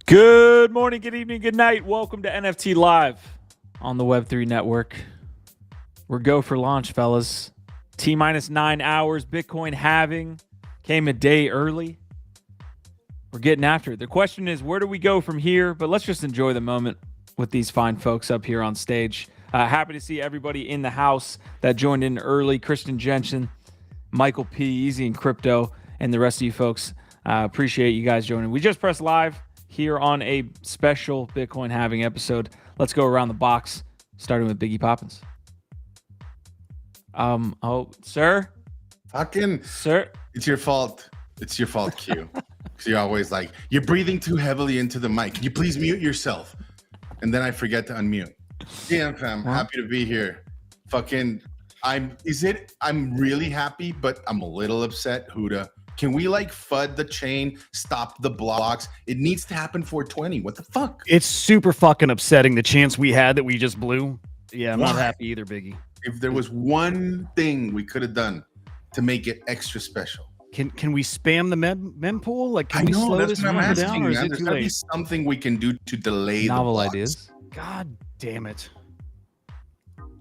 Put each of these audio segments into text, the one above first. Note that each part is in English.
Good morning, good evening, good night. Welcome to NFT Live on the Web3 Network. We're go for launch, fellas. T-minus 9 hours. Bitcoin halving came a day early. We're getting after it. The question is, where do we go from here? But let's just enjoy the moment with these fine folks up here on stage. Happy to see everybody in the house that joined in early. Christian Jensen, Michael P, Easy and Crypto, and the rest of you folks. Appreciate you guys joining. We just pressed live here on a special Bitcoin halving episode. Let's go around the box, starting with Biggie Poppins. Sir? Sir? It's your fault. It's your fault, Q. Because you're always like, you're breathing too heavily into the mic. Can you please mute yourself? And then I forget to unmute. Yeah, fam. Happy to be here. I'm really happy, but I'm a little upset, Huda. Can we FUD the chain, stop the blocks? It needs to happen 420. What the fuck? It's super fucking upsetting, the chance we had that we just blew. Yeah, I'm not happy either, Biggie. If there was one thing we could have done to make it extra special. Can we spam the mempool? Can we slow that's this what I'm asking, down, or is it There's too gotta be late? something we can do to delay Novel the blocks. ideas. God damn it.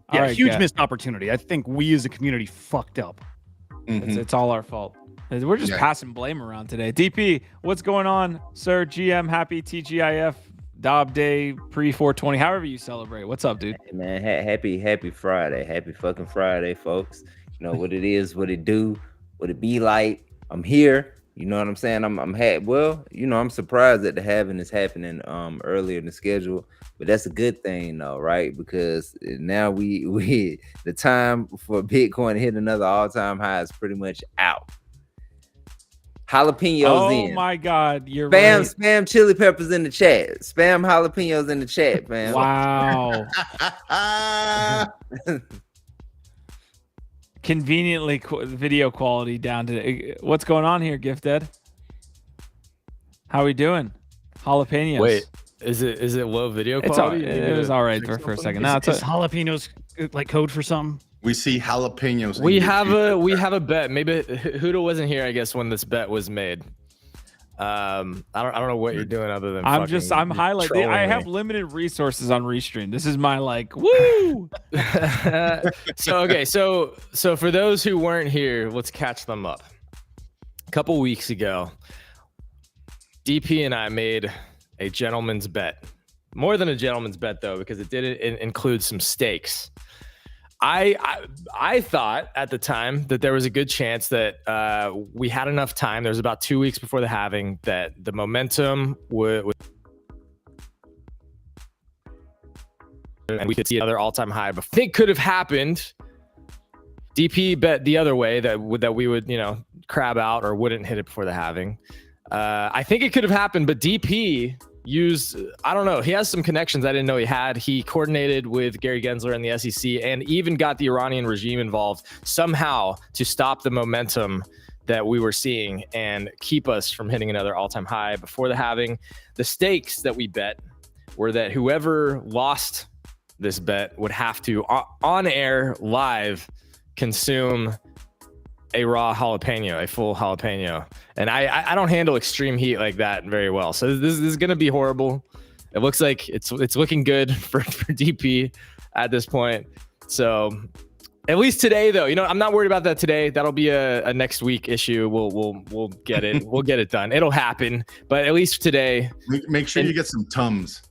All right, huge missed opportunity. I think we as a community fucked up. It's all our fault. We're just passing blame around today. DP, what's going on, sir? GM, happy TGIF, Dob Day, pre-420, however you celebrate. What's up, dude? Hey, man, happy Friday. Happy fucking Friday, folks. You know what it is, what it do, what it be like. I'm here. You know what I'm saying? I'm surprised that the halving is happening earlier in the schedule, but that's a good thing though, right? Because now we the time for Bitcoin to hit another all-time high is pretty much out. Jalapenos in. Oh my God, you're spam, right. Spam chili peppers in the chat. Spam jalapenos in the chat, man. Wow. Conveniently video quality down to what's going on here, Gifted? How we doing? Jalapenos. Wait, is it low video quality? It was all right for a second. Now Is jalapenos code for something? We see jalapenos. We have a bet. Maybe Huda wasn't here, I guess, when this bet was made. I don't know what you're doing other than I'm highlighting. I have limited resources on Restream. This is my woo. So for those who weren't here, let's catch them up. A couple weeks ago, DP and I made a gentleman's bet. More than a gentleman's bet though, because it did include some stakes. I thought at the time that there was a good chance that we had enough time. There was about 2 weeks before the halving that the momentum would and we could see another all-time high. But I think could have happened. DP bet the other way that we would crab out or wouldn't hit it before the halving. I think it could have happened, but DP used, I don't know, he has some connections I didn't know he had. He coordinated with Gary Gensler and the SEC and even got the Iranian regime involved somehow to stop the momentum that we were seeing and keep us from hitting another all-time high before the halving. The stakes that we bet were that whoever lost this bet would have to, on air, live, consume a raw jalapeno, a full jalapeno. And I don't handle extreme heat like that very well. So this is going to be horrible. It looks like it's looking good for DP at this point. So at least today though, I'm not worried about that today. That'll be a next week issue. We'll get it. We'll get it done. It'll happen. But at least today, make sure you get some Tums.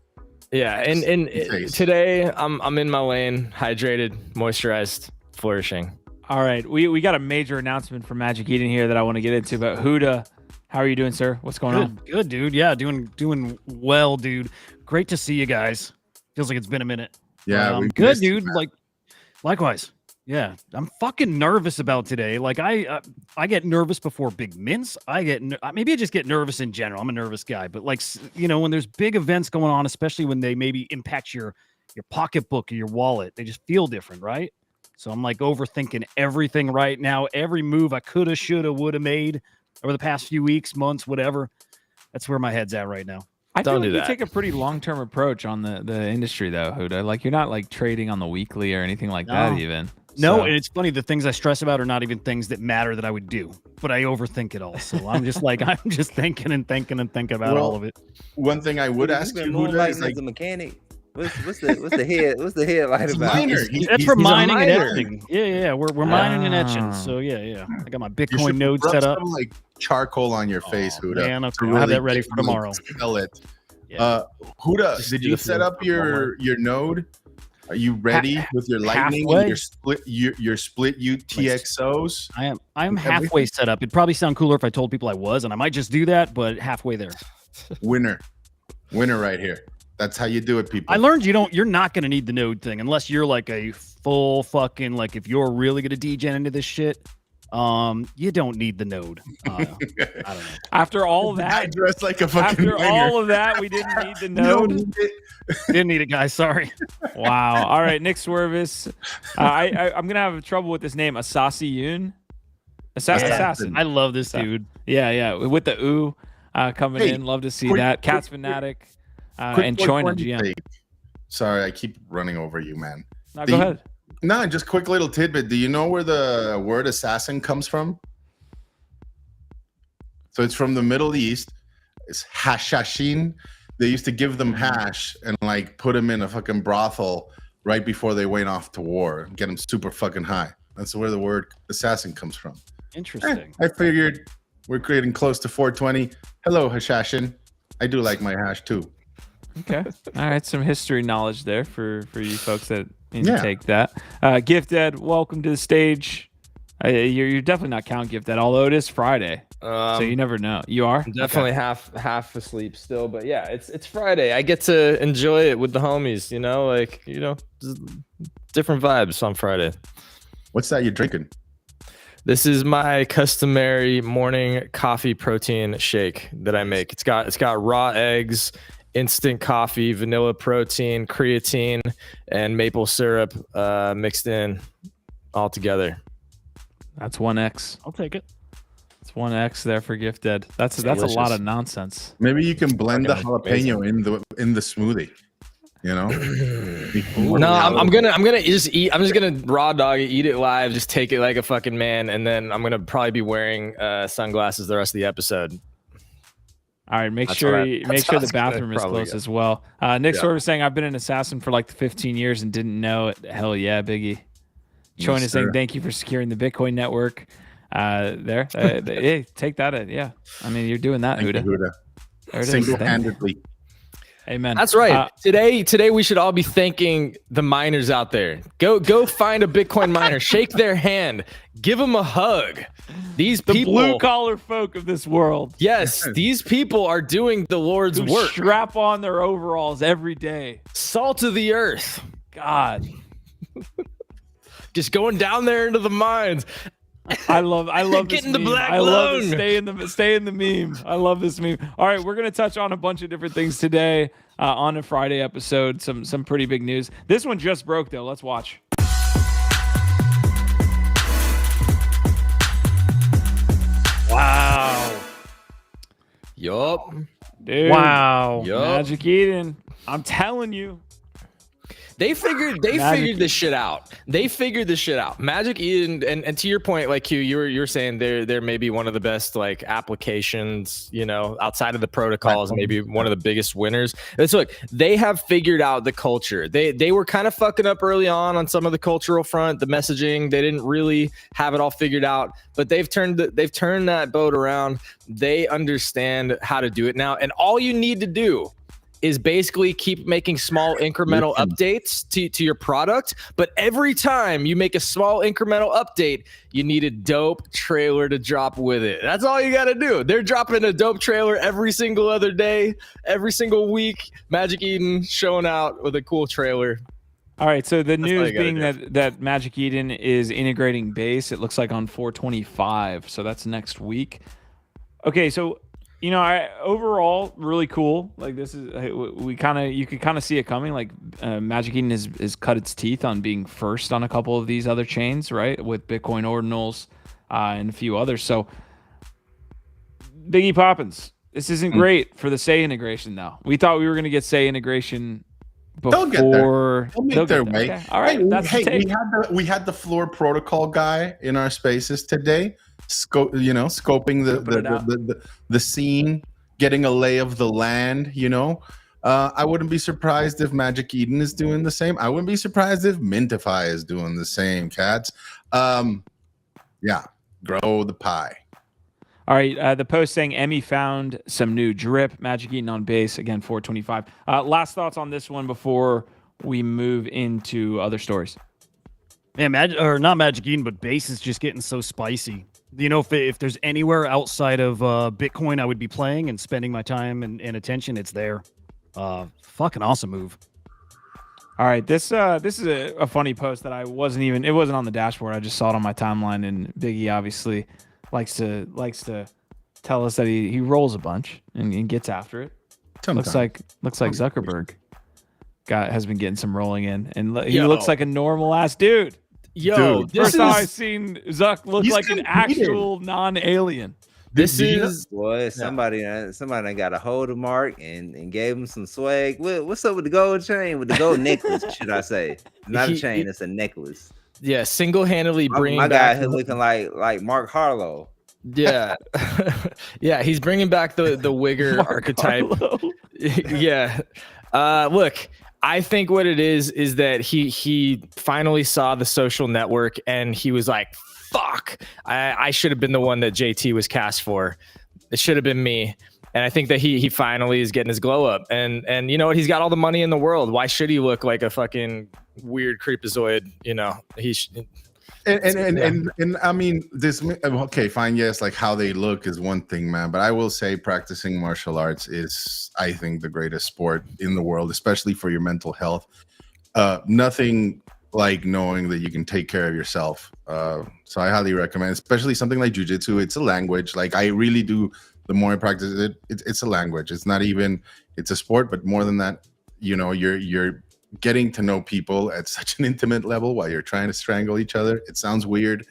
Yeah. And today I'm in my lane, hydrated, moisturized, flourishing. All right, we got a major announcement from Magic Eden here that I want to get into. But Huda, how are you doing, sir? What's going on? Good, dude. Yeah, doing well, dude. Great to see you guys. Feels like it's been a minute. Yeah, good, dude. Likewise. Yeah, I'm fucking nervous about today. I get nervous before big mints. Maybe I just get nervous in general. I'm a nervous guy, but when there's big events going on, especially when they maybe impact your pocketbook or your wallet, they just feel different, right? So I'm overthinking everything right now. Every move I coulda, shoulda, woulda made over the past few weeks, months, whatever. That's where my head's at right now. I feel like you take a pretty long-term approach on the industry though, Huda. You're not trading on the weekly or anything like that even. No, So- and it's funny. The things I stress about are not even things that matter that I would do, but I overthink it all. So I'm just like, I'm just thinking and thinking and thinking about all of it. One thing I would ask you, Huda, is moonlighting like, as a mechanic. What's the headlight It's about? minor. That's for He's a mining and miner. etching. Yeah. We're mining and etching. Ah. So yeah. I got my You Bitcoin should node rub set up. some, like charcoal on your face, Oh, Huda. man, to okay, I'll have that ready get for them, like, tomorrow. Smell it. Yeah. Huda, Just did do you the set feel. up your node? Are you ready with your lightning and halfway. your split UTXOs? I'm halfway Everything. set up. It'd probably sound cooler if I told people I was, and I might just do that, but halfway there. Winner right here. That's how you do it, people. I learned you're not gonna need the node thing unless you're like a full fucking, like, if you're really gonna degen into this shit, you don't need the node. I don't know. After all I that, dressed like a fucking after miner. all of that, we didn't need the You don't node. need it. Didn't need it, guys. Sorry. Wow. All right, Nick Swervis. I'm gonna have trouble with this name, Assassin. Assassin. I love this dude. Yeah, with the ooh coming Hey, in. Love to see quick- that. Cats quick- Fanatic Quick and point Choina for GM. mistake. Sorry, I keep running over you, man. No, Do go you- ahead. No, just quick little tidbit. Do you know where the word assassin comes from? So it's from the Middle East. It's hashashin. They used to give them hash and like put them in a fucking brothel right before they went off to war and get them super fucking high. That's where the word assassin comes from. Interesting. I figured we're getting close to 420. Hello, hashashin. I do like my hash too. Okay. All right. Some history knowledge there for you folks that need Yeah. to take that. Gifted, welcome to the stage. You're definitely not count Gifted, although it is Friday, so you never know. You are I'm definitely half asleep still, but yeah, it's Friday. I get to enjoy it with the homies, just different vibes on Friday. What's that you're drinking? This is my customary morning coffee protein shake that I make. It's got raw eggs, instant coffee, vanilla protein, creatine, and maple syrup mixed in all together. That's 1x. I'll take it. It's 1x there for Gifted. That's a delicious. lot of nonsense. Maybe you can blend the Fucking jalapeno in the smoothie. You know? No, I'm gonna just eat. I'm just gonna raw dog it, eat it live, just take it like a fucking man, and then I'm gonna probably be wearing sunglasses the rest of the episode. All right, make That's sure what I- the that's what I was gonna bathroom is probably close go. as well. Nick Yeah. sort of saying I've been an assassin for like 15 years and didn't know it. Hell yeah, Biggie. Choina Yes, saying sir. thank you for securing the Bitcoin network. There, hey, take that. Yeah, I mean you're doing that, Thank you, Huda. Huda. There it is. Thank you. Single-handedly. Amen. That's right. Today we should all be thanking the miners out there. Go find a Bitcoin miner, shake their hand, give them a hug. These The people, blue collar folk of this world yes, these people are doing the Lord's who work. strap on their overalls every day. Salt of the earth, God, just going down there into the mines. I love this Getting the meme. black I love it. loan. Stay in the meme. I love this meme. All right, we're gonna touch on a bunch of different things today on a Friday episode. Some pretty big news. This one just broke though. Let's watch. Wow. Yup. Dude. Wow. Yup. Magic Eden. I'm telling you. They figured this shit out. They figured this shit out. Magic Eden, and to your point, like Q, you were saying they're maybe one of the best like applications, outside of the protocols, maybe one of the biggest winners. And so look, they have figured out the culture. They were kind of fucking up early on some of the cultural front, the messaging. They didn't really have it all figured out, but they've turned that boat around. They understand how to do it now, and all you need to do is basically keep making small incremental updates to your product. But every time you make a small incremental update, you need a dope trailer to drop with it. That's all you got to do. They're dropping a dope trailer every single other day, every single week. Magic Eden showing out with a cool trailer. All right, so the all news you gotta being do. that Magic Eden is integrating Base, it looks like on 425, so that's next week. Okay, so overall really cool. Like this is you could kind of see it coming. Like Magic Eden has cut its teeth on being first on a couple of these other chains, right? With Bitcoin Ordinals and a few others. So Biggie Poppins, this isn't great for the Say integration though. We thought we were going to get Say integration They'll get there. before They'll make their way. Okay. All right, that's the take. We had the floor protocol guy in our spaces today, scoping the scene, getting a lay of the land. I wouldn't be surprised if Magic Eden is doing the same. I wouldn't be surprised if Mintify is doing the same. Cats, yeah, grow the pie. All right, the post saying Emmy found some new drip. Magic Eden on base again, 425. Last thoughts on this one before we move into other stories. Man, not Magic Eden, but base is just getting so spicy. If there's anywhere outside of Bitcoin I would be playing and spending my time and attention, it's there. Fucking awesome move. All right, this is a funny post that it wasn't on the dashboard. I just saw it on my timeline, and Biggie obviously likes to tell us that he rolls a bunch and gets after it. Sometimes. Looks like Zuckerberg has been getting some rolling in, and he looks like a normal ass dude. First time I've seen Zuck look like an actual non-alien. Somebody got a hold of Mark and gave him some swag. What's up with the gold chain? With the gold necklace, should I say? Not a chain, it's a necklace. Yeah, single-handedly bringing my back guy looking like Mark Harlow. Yeah, yeah, he's bringing back the Wigger archetype. Yeah, look, I think what it is that he finally saw the social network and he was like, "Fuck, I should have been the one that JT was cast for. It should have been me." And I think that he finally is getting his glow up. And you know what? He's got all the money in the world. Why should he look like a fucking weird creepazoid? And I mean, this, okay, fine. Yes. Like how they look is one thing, man. But I will say practicing martial arts is, I think, the greatest sport in the world, especially for your mental health. Nothing like knowing that you can take care of yourself. So I highly recommend, especially something like jiu-jitsu. It's a language. Like I really do. The more I practice it, it's a language. It's not even, it's a sport, but more than that, you're getting to know people at such an intimate level while you're trying to strangle each other. It sounds weird,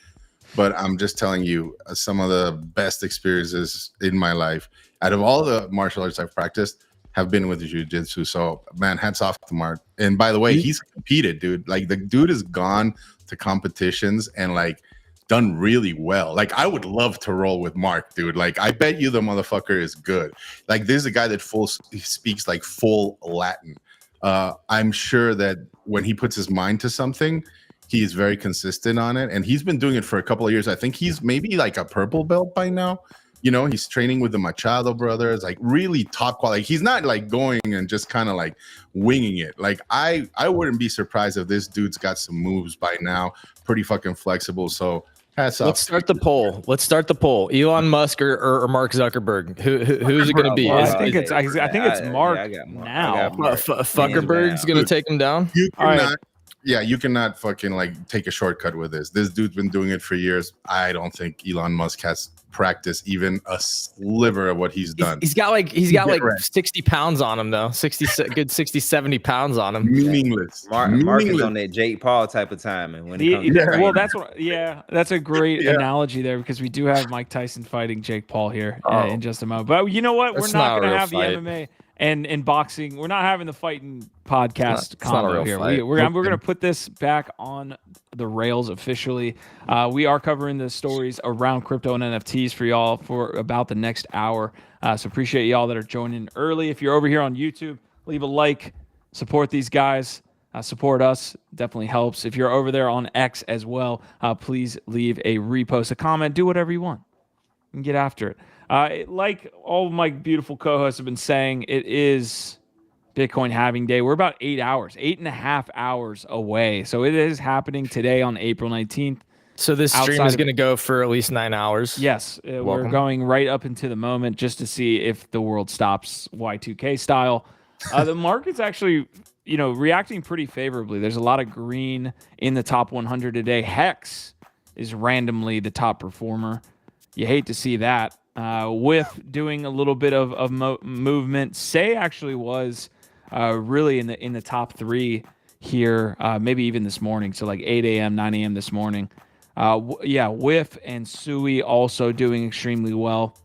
but I'm just telling you, some of the best experiences in my life out of all the martial arts I've practiced have been with jiu-jitsu. So man, hats off to Mark. And by the way, he's competed, dude. Like the dude has gone to competitions and like done really well. Like I would love to roll with Mark, dude. Like I bet you the motherfucker is good. Like this is a guy that he speaks like full Latin. I'm sure that when he puts his mind to something, he is very consistent on it. And he's been doing it for a couple of years. I think he's maybe like a purple belt by now. He's training with the Machado brothers, like really top quality. He's not like going and just kind of like winging it. Like I wouldn't be surprised if this dude's got some moves by now. Pretty fucking flexible. So let's start the poll. Elon Musk or Mark Zuckerberg. Who's it going to be? Well, I think it's Mark now. Fuckerberg's going to take him down. You cannot fucking like take a shortcut with this. This dude's been doing it for years. I don't think Elon Musk has practiced even a sliver of what he's done. He's got like 60 pounds on him though. 70 pounds on him. Meaningless. Mark is on that Jake Paul type of time. And that's a great analogy there, because we do have Mike Tyson fighting Jake Paul here in just a moment. But you know what? We're not going to have the MMA and boxing. We're not having the fighting podcast combo here. We're going to put this back on the rails officially. We are covering the stories around crypto and NFTs for y'all for about the next hour. So appreciate y'all that are joining early. If you're over here on YouTube, leave a like, support these guys, support us. Definitely helps. If you're over there on X as well, please leave a repost, a comment, do whatever you want and get after it. Like all of my beautiful co-hosts have been saying, it is Bitcoin halving day. We're about 8.5 hours away. So it is happening today on April 19th. So this stream is going to go for at least 9 hours. Yes. We're going right up into the moment just to see if the world stops Y2K style. The market's actually, reacting pretty favorably. There's a lot of green in the top 100 today. Hex is randomly the top performer. You hate to see that. With doing a little bit of movement. Say actually was really in the top 3 here, maybe even this morning. So like 8 a.m., 9 a.m. this morning. Whiff and Sui also doing extremely well.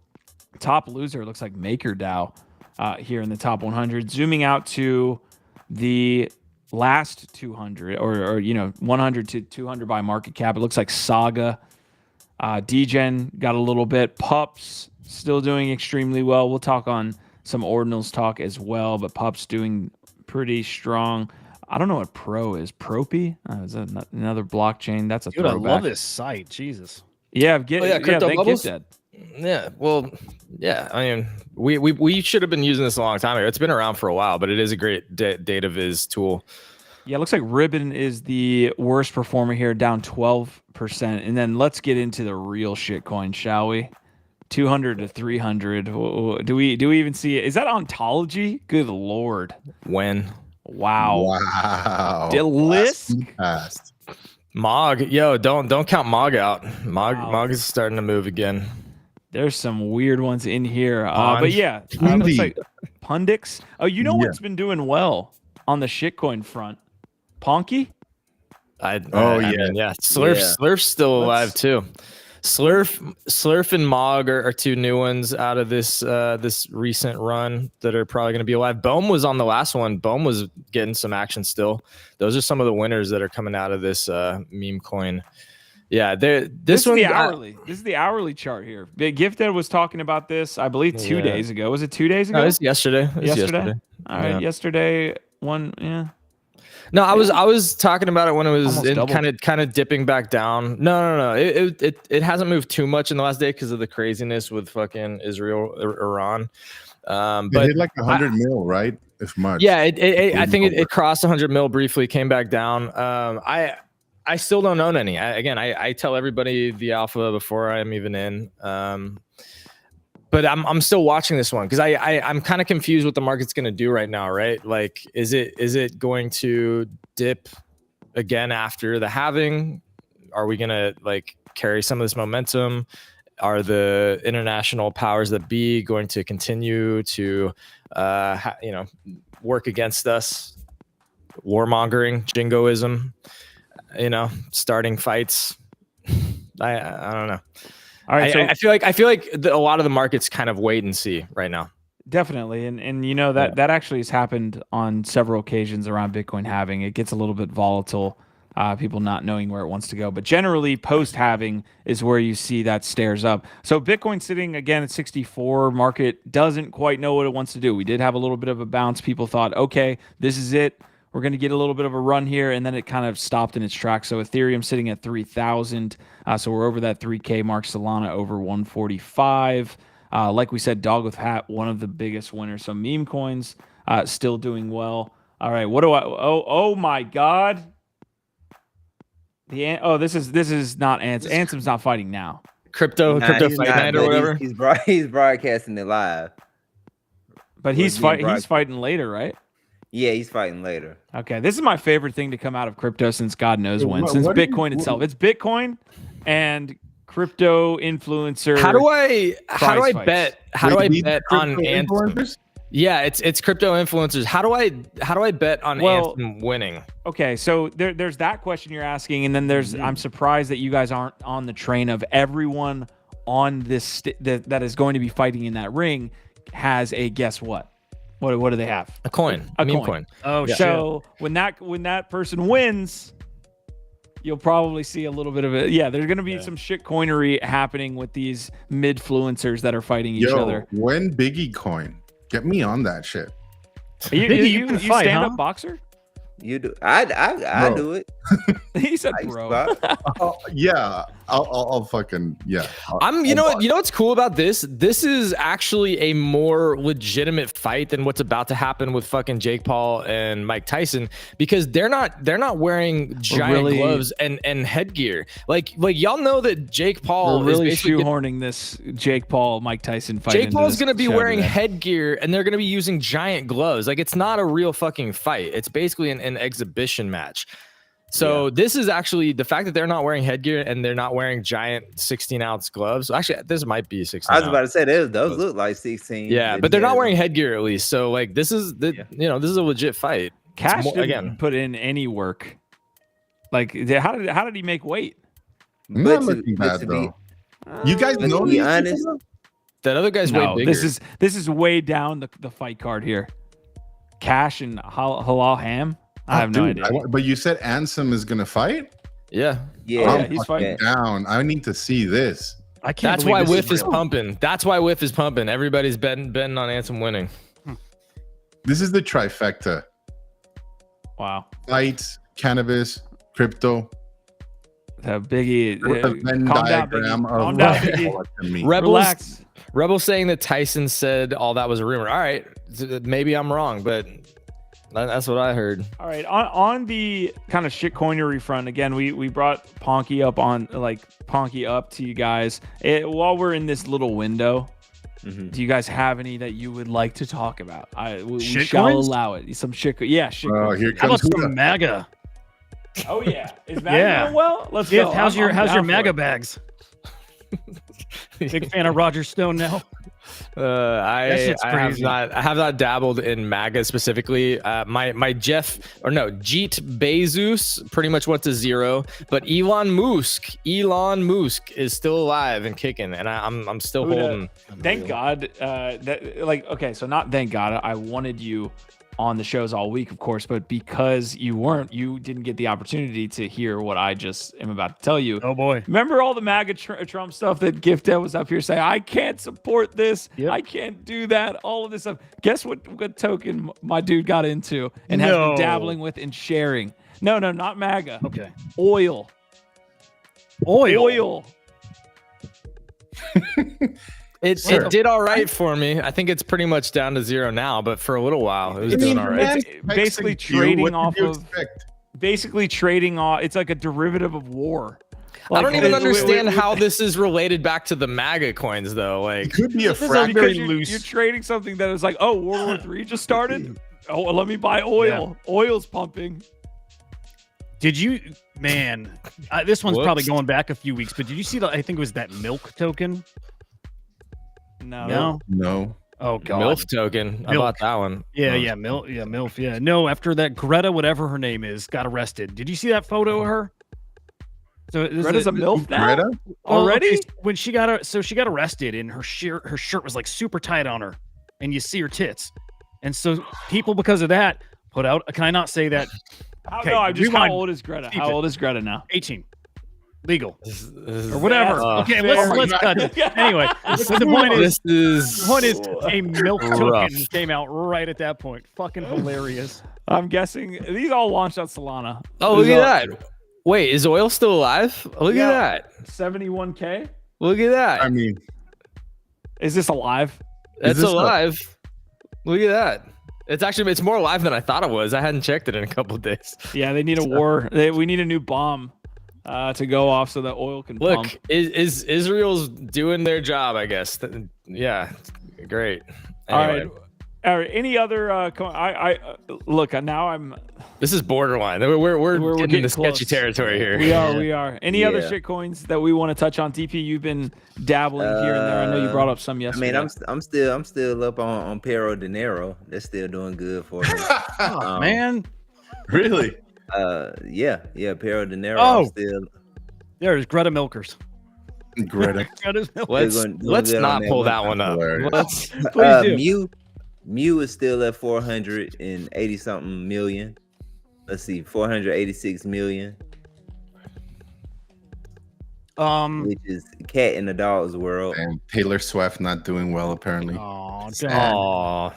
Top loser looks like MakerDAO here in the top 100. Zooming out to The last 200 or 100 to 200 by market cap, it looks like Saga, Degen got a little bit. Pups still doing extremely well. We'll talk on some ordinals talk as well, but Pups doing pretty strong. I don't know what Pro is. Propy? Is that another blockchain? That's a Dude, throwback. I love this site. Jesus. Yeah, crypto bubbles. That. Yeah, well, yeah. I mean, we should have been using this a long time ago. It's been around for a while, but it is a great data viz tool. Yeah, it looks like Ribbon is the worst performer here, down 12%. And then let's get into the real shitcoin, shall we? 200 to 300. Do we even see it? Is that ontology? Good lord. When? Wow. Delisk. Mog, yo, don't count Mog out. Mog is starting to move again. There's some weird ones in here, but yeah, looks like Pundix. Oh, you know what's been doing well on the shitcoin front? Ponky. I mean, yeah. Slurf's still alive too. Slurf and Mog are two new ones out of this this recent run that are probably going to be alive. Bohm was on the last one. Bohm was getting some action still. Those are some of the winners that are coming out of this meme coin. Yeah, this one. This is the hourly chart here. Big Gifted was talking about this, I believe, 2 days ago. Was it 2 days ago? No, it was yesterday. Yesterday. All right, yesterday. Yeah. No, I was talking about it when it was kind of dipping back down. No. It hasn't moved too much in the last day because of the craziness with fucking Israel, Iran. But it hit like 100 mil, right? If much. Yeah, I think it crossed 100 mil briefly, came back down. I still don't own any. I tell everybody the alpha before I'm even in. But I'm still watching this one because I'm kind of confused what the market's going to do right now, right? Like, is it going to dip again after the halving? Are we going to like carry some of this momentum? Are the international powers that be going to continue to work against us? Warmongering, jingoism, starting fights. I don't know. All right, I feel like a lot of the market's kind of wait and see right now. Definitely, and that actually has happened on several occasions around Bitcoin halving. It gets a little bit volatile, people not knowing where it wants to go. But generally, post halving is where you see that stairs up. So Bitcoin sitting again at 64. Market doesn't quite know what it wants to do. We did have a little bit of a bounce. People thought, okay, this is it. We're going to get a little bit of a run here, and then it kind of stopped in its tracks. So Ethereum sitting at 3,000. So we're over that 3K mark. Solana over 145. Like we said, Dog with Hat, one of the biggest winners. So meme coins still doing well. All right, what do I? Oh my God! This is not Ansem. Ansem's not fighting now. Crypto fight night or whatever. He's broadcasting it live. But he's fighting later, right? Yeah, he's fighting later. Okay, this is my favorite thing to come out of crypto since God knows when. Since Bitcoin itself. It's Bitcoin and crypto influencer. How do I bet on Ansem? Yeah, it's crypto influencers. How do I bet on Ansem winning? Okay, so there's that question you're asking, and then there's I'm surprised that you guys aren't on the train of everyone on this that is going to be fighting in that ring has a guess what? What do they have? A coin. A meme coin. Oh, yeah. So when that person wins, you'll probably see a little bit of it. Yeah, there's going to be some shit coinery happening with these midfluencers that are fighting each other. When Biggie coin, get me on that shit. You stand up boxer? You do. I do it. He said, "Bro." Yeah, I'll fucking yeah. You know what's cool about this? This is actually a more legitimate fight than what's about to happen with fucking Jake Paul and Mike Tyson because they're not wearing giant gloves and headgear. Like y'all know that Jake Paul is really shoehorning this Jake Paul Mike Tyson fight. Jake Paul's going to be wearing headgear and they're going to be using giant gloves. Like it's not a real fucking fight. It's basically an exhibition match. So this is actually the fact that they're not wearing headgear and they're not wearing giant 16-ounce gloves. Actually, this might be 16. I was about to say those look like 16. Yeah, but they're not wearing headgear at least. So like this is this is a legit fight. Cash didn't put in any work. Like how did he make weight? Not looking bad though. You guys know to be honest. That other guy's way bigger. This is way down the fight card here. Cash and Halal Ham? I have no idea. But you said Ansem is gonna fight? Yeah. Yeah, I'm he's fucking fighting. down. I need to see this. I can't. That's why believe this Whiff is real. pumping. That's why Whiff is pumping. Everybody's betting on Ansem winning. This is the trifecta. Wow. Fights, cannabis, crypto. Biggie. With a Venn calm down, diagram Biggie. of Calm down, what Biggie. all to me. Relax. Rebel saying that Tyson said all that was a rumor. All right, maybe I'm wrong, but that's what I heard. All right, on the kind of shitcoinery front, again, we brought Ponky up to you guys. While we're in this little window, do you guys have any that you would like to talk about? We shall allow it. Some shit. Yeah, shit. Oh, here How about comes some MAGA? Oh yeah, is MAGA Yeah. doing well? Let's Jeff, go. how's your down MAGA for it. bags? Big fan of Roger Stone now. I shit's crazy. have not dabbled in MAGA specifically. My Jeet Bezos pretty much went to zero, but Elon Musk is still alive and kicking, and I'm still holding. Thank God. So not thank God. I wanted you on the shows all week, of course, but because you didn't get the opportunity to hear what I just am about to tell you. Oh boy. Remember all the MAGA Trump stuff that Gifted was up here saying, I can't support this. Yep. I can't do that. All of this stuff. Guess what token my dude got into and has been dabbling with and sharing? No, not MAGA. Okay. Oil. It did all right for me. I think it's pretty much down to zero now, but for a little while it was doing all right. It's basically trading off of. Basically trading off. It's like a derivative of war. I don't even understand how this is related back to the MAGA coins, though. Like, It could be a Because fraction. you're trading something that is like, oh, World War III just started. Oh, well, let me buy oil. Yeah. Oil's pumping. Did you, man? This one's probably Whoops. going back a few weeks, but did you see I think it was that milk token? No. No. Oh god. MILF token. How about that one? Yeah, MILF. Yeah. No, after that Greta, whatever her name is, got arrested. Did you see that photo of her? So Greta's a MILF now? Greta? Already? Okay, when she got arrested, and her shirt was like super tight on her, and you see her tits, and so people because of that put out. Can I not say that? Okay, No, how rewind. old is Greta? Keep How it. old is Greta now? 18, legal This or whatever. That's Okay, fair. let's cut it. Anyway, the point is. is The point is, a milk rough. token came out right at that point. Fucking hilarious. I'm guessing these all launched on Solana. Oh, look These at all- that. Wait, is oil still alive? Look Yeah. at that. 71K? Look at that. I mean, Is this alive? That's this alive. Look at that. It's more alive than I thought it was. I hadn't checked it in a couple of days. Yeah, they need a war. We need a new bomb to go off so that oil can Look, pump. is Israel's doing their job, I guess. Yeah, great. Anyway, All right. Any other? Look. Now I'm. this is borderline. We're getting getting into sketchy close. territory here. We are. Any other Yeah. shit coins that we want to touch on? DP, you've been dabbling here and there. I know you brought up some I yesterday. mean, I'm still up on Pero Dinero. That's still doing good for me. Oh, man. really? Yeah, Pero Dinero. Oh. I'm still There's Greta Milkers. Greta. Greta's Milkers. Let's good not on that pull one. that one up. Hilarious. Let's, Please do. Mew is still at 480 something million. Let's see, 486 million, which is cat in the dog's world. And Taylor Swift not doing well, apparently. Oh, oh,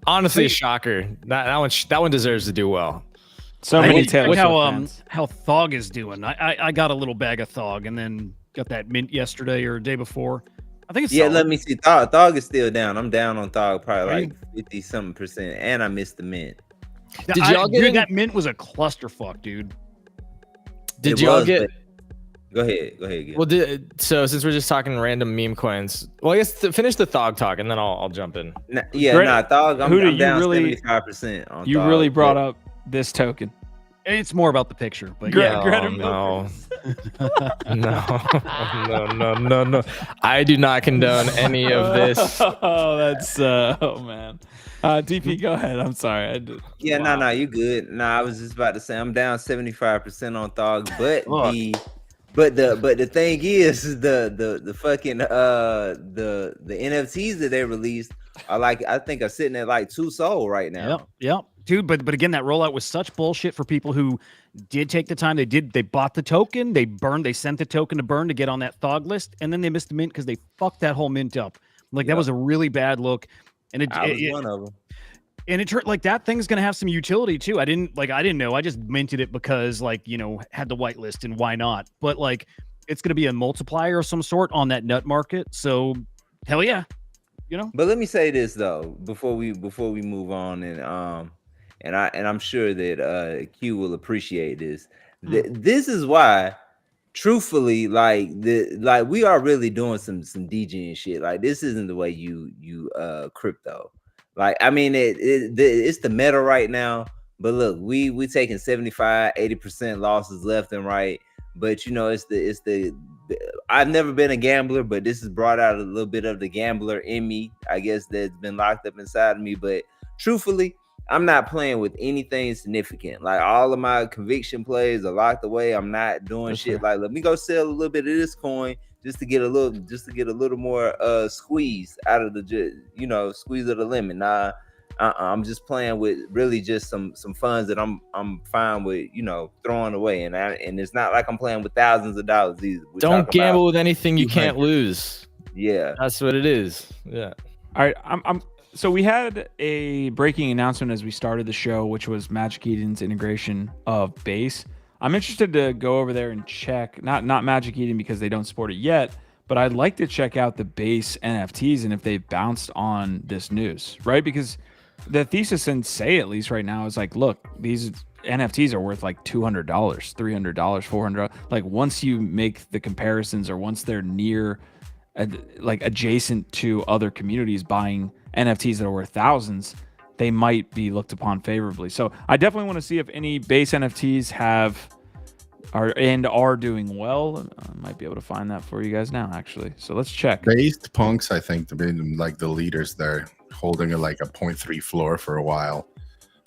honestly, a shocker. That one deserves to do well. So I many hate Taylor how Swift fans. how Thog is doing. I got a little bag of Thog and then got that mint yesterday or day before. I think it's Yeah, solid. let me see. Thog is still down. I'm down on Thog probably Are like 50 something percent, and I missed the mint. Did y'all get dude, in- that mint was a clusterfuck, dude. Did It y'all was, get? but- Go ahead. Gil. Well, so since we're just talking random meme coins, well, I guess finish the Thog talk and then I'll jump in. Thog. I'm Who do you down really- 75% on. You Thog, really brought but- up this token. It's more about the picture, but Gre- yeah. Greta no. Milkers. No. I do not condone any of this. Oh, that's oh man. DP, go ahead. I'm sorry. Yeah, Wow. no, you good. No, I was just about to say I'm down 75% on Thog, but Look. the thing is the fucking the NFTs that they released I think are sitting at like 2 SOL right now. Yep, dude. But again, that rollout was such bullshit for people who did take the time. They bought the token, they sent the token to burn to get on that thug list, and then they missed the mint because they fucked that whole mint up. Like that was a really bad look. And I was one of them. And it turned like that thing's gonna have some utility too. I didn't know. I just minted it because had the whitelist and why not? But like it's gonna be a multiplier of some sort on that nut market. So hell yeah. But let me say this though, before we move on, and I'm sure that Q will appreciate this. This is why, truthfully, like we are really doing some DJing shit. Like this isn't the way you crypto. Like, I mean, it's the meta right now. But look, we taking 75-80% losses left and right. But it's the I've never been a gambler, but this has brought out a little bit of the gambler in me, I guess, that's been locked up inside of me. But truthfully, I'm not playing with anything significant. Like all of my conviction plays are locked away. I'm not doing shit like, let me go sell a little bit of this coin just to get a little more squeeze out of the squeeze of the lemon. Nah, I'm just playing with really just some funds that I'm fine with throwing away, and it's not like I'm playing with thousands of dollars either. Don't gamble with anything you can't lose. Yeah, that's what it is. Yeah. All right, so we had a breaking announcement as we started the show, which was Magic Eden's integration of Base. I'm interested to go over there and check, not Magic Eden because they don't support it yet, but I'd like to check out the Base NFTs and if they've bounced on this news, right? Because the thesis in Say, at least right now, is like, look, these NFTs are worth like $200, $300, $400. Like once you make the comparisons or once they're near, like adjacent to other communities buying NFTs that are worth thousands, they might be looked upon favorably. So I definitely want to see if any Base NFTs are doing well. I might be able to find that for you guys now, actually. So let's check. Based punks, I think, have been like the leaders there, holding a 0.3 floor for a while.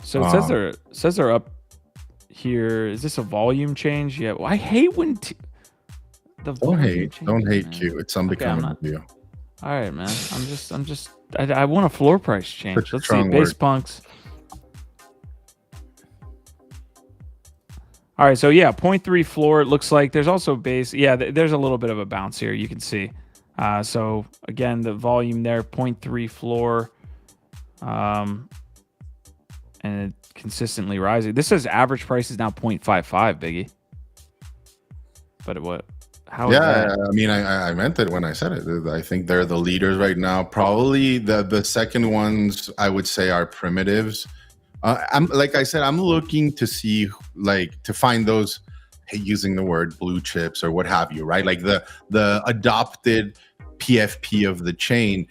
So it says they're up here. Is this a volume change? Yeah. Well, I hate when the volume don't hate Q. It's unbecoming of you. All right, man. I want a floor price change. Let's see. Base punks. All right, so yeah, 0.3 floor. It looks like there's also base. Yeah, there's a little bit of a bounce here. You can see. So again, the volume there, 0.3 floor, and it consistently rising. This says average price is now 0.55, Biggie. But what? How is that? I mean, I meant it when I said it. I think they're the leaders right now. Probably the second ones I would say are primitives. I'm like I said, I'm looking to see to find those, using the word blue chips or what have you, right? Like the adopted PFP of the chain.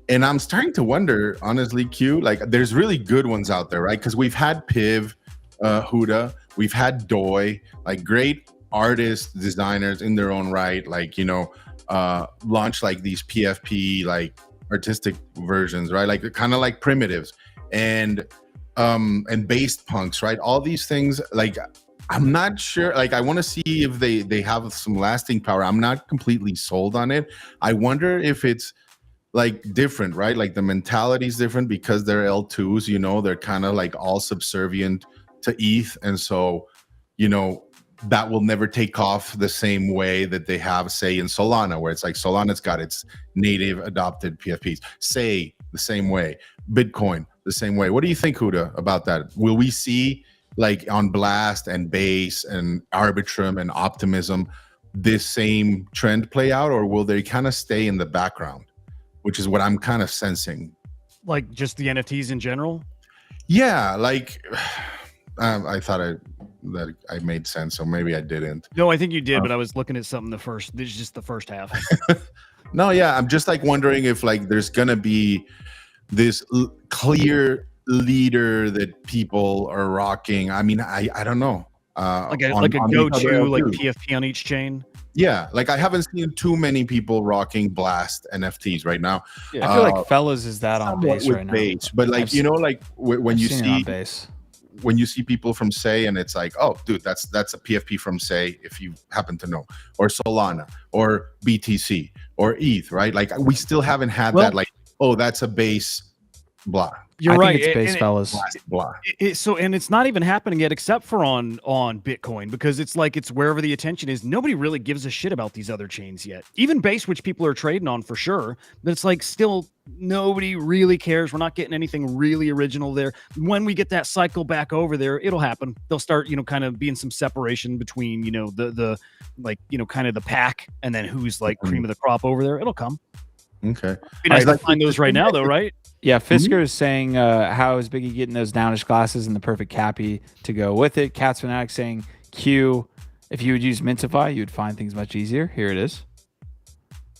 And I'm starting to wonder, honestly, Q, there's really good ones out there, right? Because we've had Piv, Huda, we've had Doi, great artists, designers in their own right, launch these PFP artistic versions, right? Kind of like primitives and based punks, right? All these things, I'm not sure. I want to see if they have some lasting power. I'm not completely sold on it. I wonder if it's different, right? The mentality is different because they're L2s, they're kind of all subservient to ETH, and so that will never take off the same way that they have, say, in Solana, where it's Solana's got its native adopted PFPs. Say the same way, Bitcoin the same way. What do you think, Huda, about that? Will we see on Blast and Base and Arbitrum and Optimism this same trend play out, or will they kind of stay in the background, which is what I'm kind of sensing? Just the NFTs in general? Yeah, I thought that I made sense, so maybe I didn't. No, I think you did, but I was looking at something this is just the first half. No, yeah, I'm just wondering if there's gonna be this clear leader that people are rocking. I mean, I don't know. A go-to PFP on each chain. Yeah, I haven't seen too many people rocking Blast NFTs right now. Yeah, I feel like Fellas is that on Base right now. But when you see Base. When you see people from Say and it's oh, dude, that's a PFP from Say, if you happen to know, or Solana, or BTC, or ETH, right? We still haven't had that, oh, that's a Base blah. You're I right. think it's base, And fellas. Blah. and it's not even happening yet, except for on Bitcoin, because it's like it's wherever the attention is. Nobody really gives a shit about these other chains yet. Even Base, which people are trading on for sure, but it's like still nobody really cares. We're not getting anything really original there. When we get that cycle back over there, it'll happen. They'll start, kind of being some separation between, the like, kind of the pack and then who's like cream of the crop over there. It'll come. Okay. Be nice to find those right now, though, right? Yeah, Fisker is saying, how is Biggie getting those downish glasses and the perfect cappy to go with it? Cats Fanatic saying, Q, if you would use Mintify, you would find things much easier. Here it is.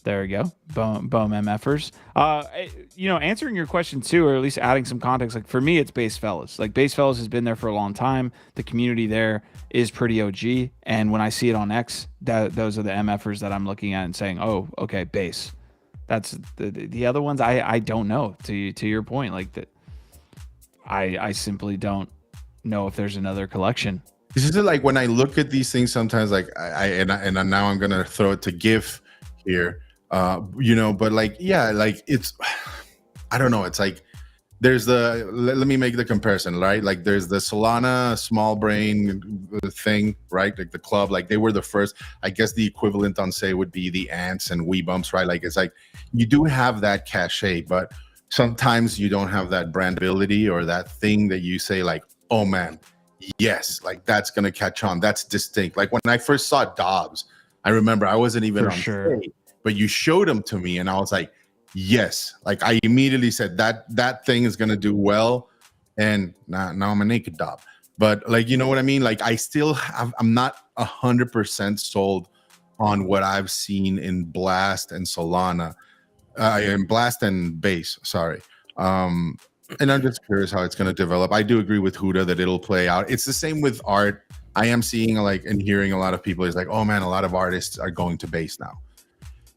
There we go. Boom MFers. Answering your question too, or at least adding some context, like for me, it's Base Fellas. Like Base Fellas has been there for a long time. The community there is pretty OG. And when I see it on X, those are the MFers that I'm looking at and saying, oh, okay, Base. That's the other ones. I don't know. To your point, like that, I simply don't know if there's another collection. This is like when I look at these things sometimes, like and now I'm gonna throw it to GIF here, but like it's, I don't know. It's like there's let me make the comparison, right? Like there's the Solana small brain thing, right? Like the club, like they were the first. I guess the equivalent on say would be the ants and wee bumps, right? Like it's like you do have that cachet, but sometimes you don't have that brandability or that thing that you say like, oh man, yes, like that's gonna catch on. That's distinct. Like when I first saw Dobbs, I remember I wasn't even on stage, but you showed them to me, and I was like, yes. Like I immediately said that thing is gonna do well, and now I'm a naked Dob. But like, you know what I mean? Like I'm not 100% sold on what I've seen in Blast and Solana, in Blast and Base. Sorry. And I'm just curious how it's going to develop. I do agree with Huda that it'll play out. It's the same with art. I am seeing like and hearing a lot of people is like, oh man, a lot of artists are going to Base now.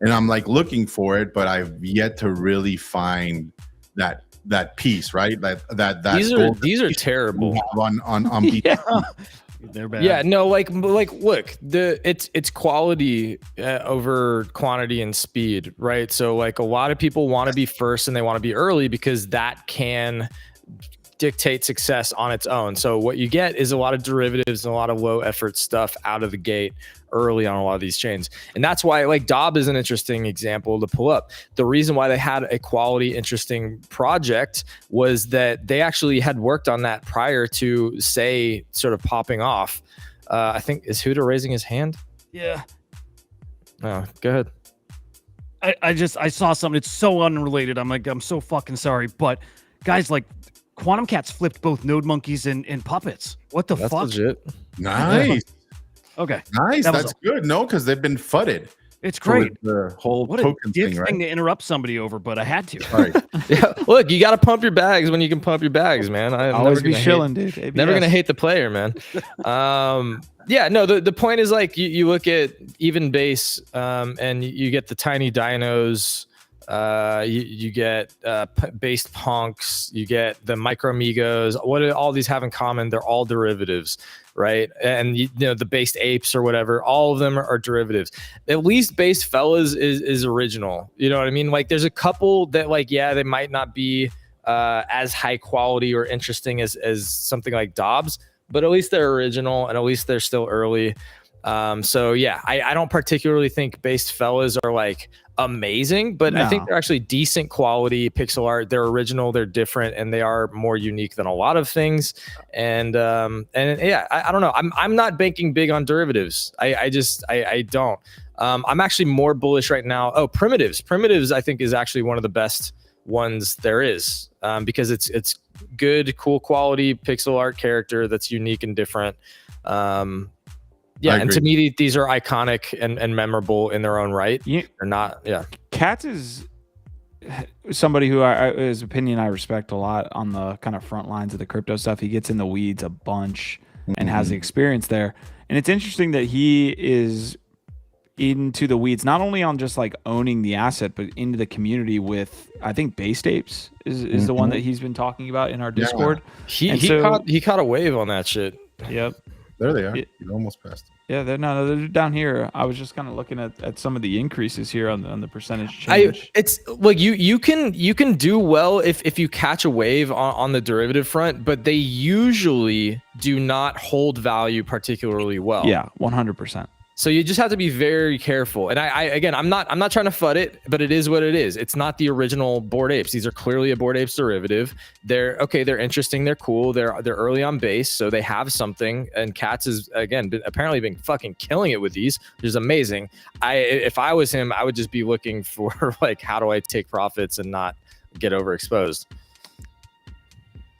And I'm like looking for it, but I've yet to really find that piece, right? These are terrible on yeah. They're bad. Yeah, no, like look, it's quality over quantity and speed, right? So like a lot of people want to be first and they want to be early because that can dictate success on its own. So what you get is a lot of derivatives and a lot of low effort stuff out of the gate early on a lot of these chains. And that's why like Dob is an interesting example to pull up. The reason why they had a quality, interesting project was that they actually had worked on that prior to say sort of popping off. I think, is Huda raising his hand? Yeah. Oh, go ahead. I saw something. It's so unrelated. I'm so fucking sorry. But guys, like Quantum Cats flipped both Node Monkeys and Puppets. What the That's fuck? legit. Nice. Okay. Nice. That's good. No, because they've been fudded. It's great. The whole what token a dick thing, right? thing to interrupt somebody over, but I had to. Right. Yeah, look, you got to pump your bags when you can pump your bags, man. I'm always be chilling, dude. ABS. Never gonna hate the player, man. Yeah, no. The point is like you look at even Base, and you get the tiny dinos. You get based punks, you get the micromigos. What do all these have in common? They're all derivatives, right? And the based apes or whatever, all of them are derivatives. At least Based Fellas is original. You know what I mean? Like there's a couple that like, yeah, they might not be as high quality or interesting as something like Dobbs, but at least they're original and at least they're still early. So yeah, I don't particularly think Based Fellas are like amazing, but I think they're actually decent quality pixel art. They're original, they're different, and they are more unique than a lot of things. And yeah, I don't know. I'm not banking big on derivatives. I don't. I'm actually more bullish right now. Oh, primitives. Primitives, I think, is actually one of the best ones there is, because it's good, cool quality pixel art character that's unique and different. Yeah, and to me, these are iconic and memorable in their own right. They're not, yeah. Katz is somebody who his opinion I respect a lot on the kind of front lines of the crypto stuff. He gets in the weeds a bunch and has the experience there. And it's interesting that he is into the weeds, not only on just like owning the asset, but into the community with, I think, Based Apes is the one that he's been talking about in our Discord. He caught a wave on that shit. Yep. There they are. Yeah. You almost passed. Yeah, they're down here. I was just kind of looking at some of the increases here on the percentage change. It's like you can do well if you catch a wave on the derivative front, but they usually do not hold value particularly well. Yeah, 100%. So you just have to be very careful. And I again, I'm not trying to FUD it, but it is what it is. It's not the original Bored Apes. These are clearly a Bored Apes derivative. They're okay. They're interesting. They're cool. They're early on base, so they have something. And Katz is again apparently been fucking killing it with these, which is amazing. If I was him, I would just be looking for like, how do I take profits and not get overexposed?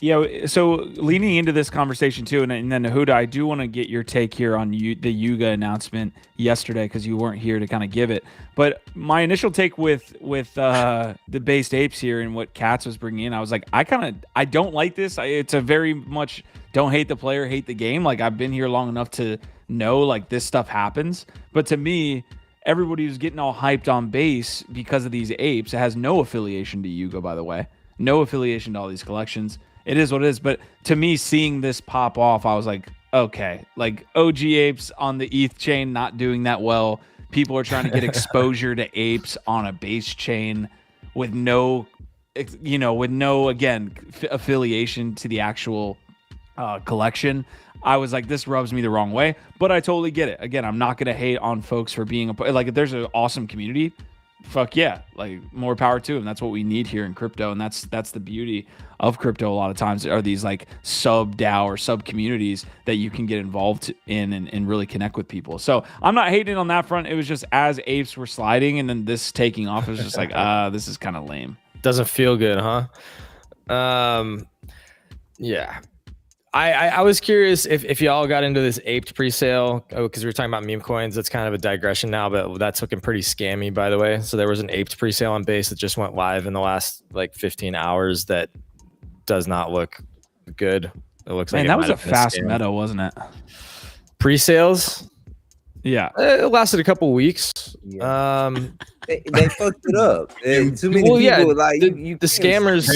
Yeah, so leaning into this conversation too, and then Huda, I do want to get your take here on the Yuga announcement yesterday because you weren't here to kind of give it. But my initial take with the based apes here and what Katz was bringing in, I was like, I don't like this. It's a very much don't hate the player, hate the game. Like I've been here long enough to know like this stuff happens. But to me, everybody was getting all hyped on base because of these apes. It has no affiliation to Yuga, by the way, no affiliation to all these collections. It is what it is. But to me, seeing this pop off, I was like, okay, like OG apes on the ETH chain not doing that well. People are trying to get exposure to apes on a base chain with no, again, affiliation to the actual collection. I was like, this rubs me the wrong way, but I totally get it. Again, I'm not going to hate on folks for being like, if there's an awesome community, fuck yeah, like more power to them. That's what we need here in crypto, and that's the beauty of crypto. A lot of times are these like sub DAO or sub communities that you can get involved in and really connect with people. So I'm not hating on that front. It was just as apes were sliding and then this taking off, it was just like this is kind of lame. Doesn't feel good, huh? Yeah. I was curious if y'all got into this aped pre-sale because we were talking about meme coins. That's kind of a digression now, but that's looking pretty scammy, by the way. So there was an aped pre-sale on base that just went live in the last like 15 hours that does not look good. It looks like that was a fast meta, wasn't it? Pre-sales? Yeah, it lasted a couple weeks. Yeah. They fucked it up. Too many people. Yeah, like the scammers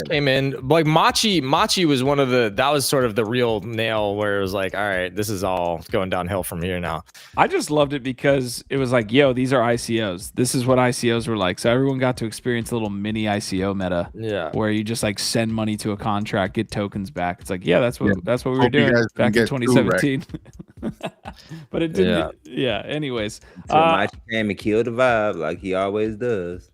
came in. Like Machi was one of that was sort of the real nail where it was like, all right, this is all going downhill from here now. I just loved it because it was like, yo, these are ICOs. This is what ICOs were like. So everyone got to experience a little mini ICO meta. Yeah, where you just like send money to a contract, get tokens back. It's like, yeah, that's what we were doing back in 2017. But it didn't. Yeah. Anyways, so Machi came and killed the vibe like he always does.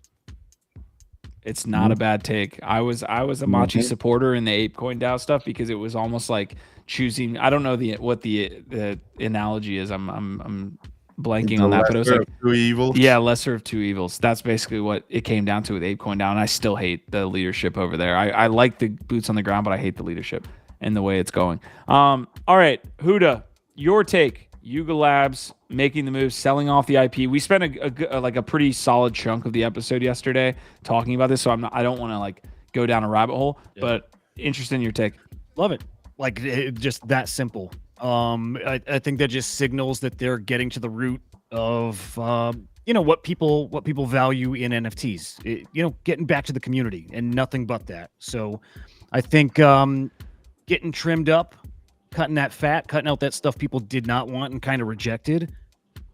It's not a bad take. I was a Machi supporter in the ApeCoin DAO stuff because it was almost like choosing. I don't know what the analogy is. I'm blanking on that, but it was like two evils. Yeah, lesser of two evils. That's basically what it came down to with ApeCoin DAO, and I still hate the leadership over there. I like the boots on the ground, but I hate the leadership and the way it's going. All right, Huda, your take. Yuga Labs making the move, selling off the IP. We spent a pretty solid chunk of the episode yesterday talking about this, so I don't want to like go down a rabbit hole, but interested in your take. Love it. Like just that simple. I think that just signals that they're getting to the root of what people value in NFTs. Getting back to the community and nothing but that. So I think getting trimmed up, cutting that fat, cutting out that stuff people did not want and kind of rejected.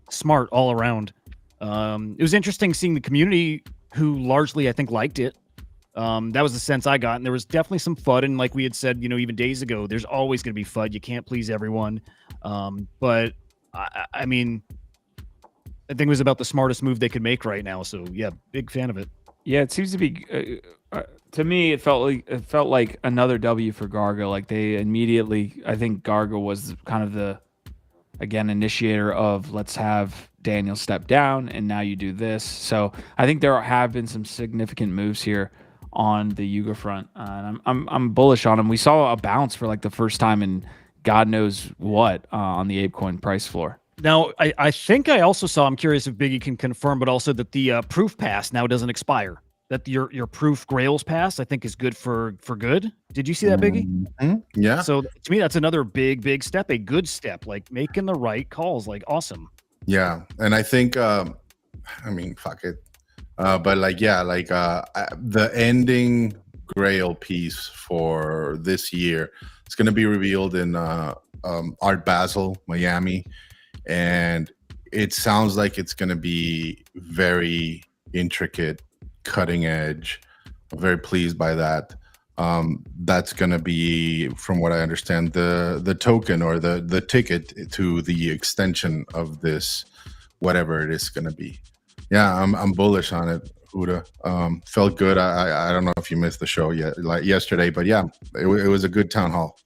Smart all around. It was interesting seeing the community who largely, I think, liked it. That was the sense I got. And there was definitely some FUD. And like we had said, even days ago, there's always going to be FUD. You can't please everyone. But I mean, I think it was about the smartest move they could make right now. So yeah, big fan of it. Yeah, it seems to be. To me, it felt like another W for Garga. Like they immediately, I think Garga was kind of the, again, initiator of let's have Daniel step down, and now you do this. So I think there have been some significant moves here on the Yuga front, and I'm bullish on them. We saw a bounce for like the first time in God knows what on the ApeCoin price floor. Now, I think I also saw. I'm curious if Biggie can confirm, but also that the proof pass now doesn't expire. That your proof Grails pass, I think, is good for good. Did you see that, Biggie? Mm-hmm. Yeah. So to me, that's another big step, a good step, like making the right calls, like awesome. Yeah, and I think, I mean, fuck it, but like, yeah, like the ending grail piece for this year. It's going to be revealed in Art Basel, Miami, and it sounds like it's going to be very intricate, cutting edge. I'm very pleased by that. That's going to be, from what I understand, the token or the ticket to the extension of this, whatever it is going to be. Yeah, I'm bullish on it, Huda. Felt good. I don't know if you missed the show yet, like yesterday, but yeah, it was a good town hall.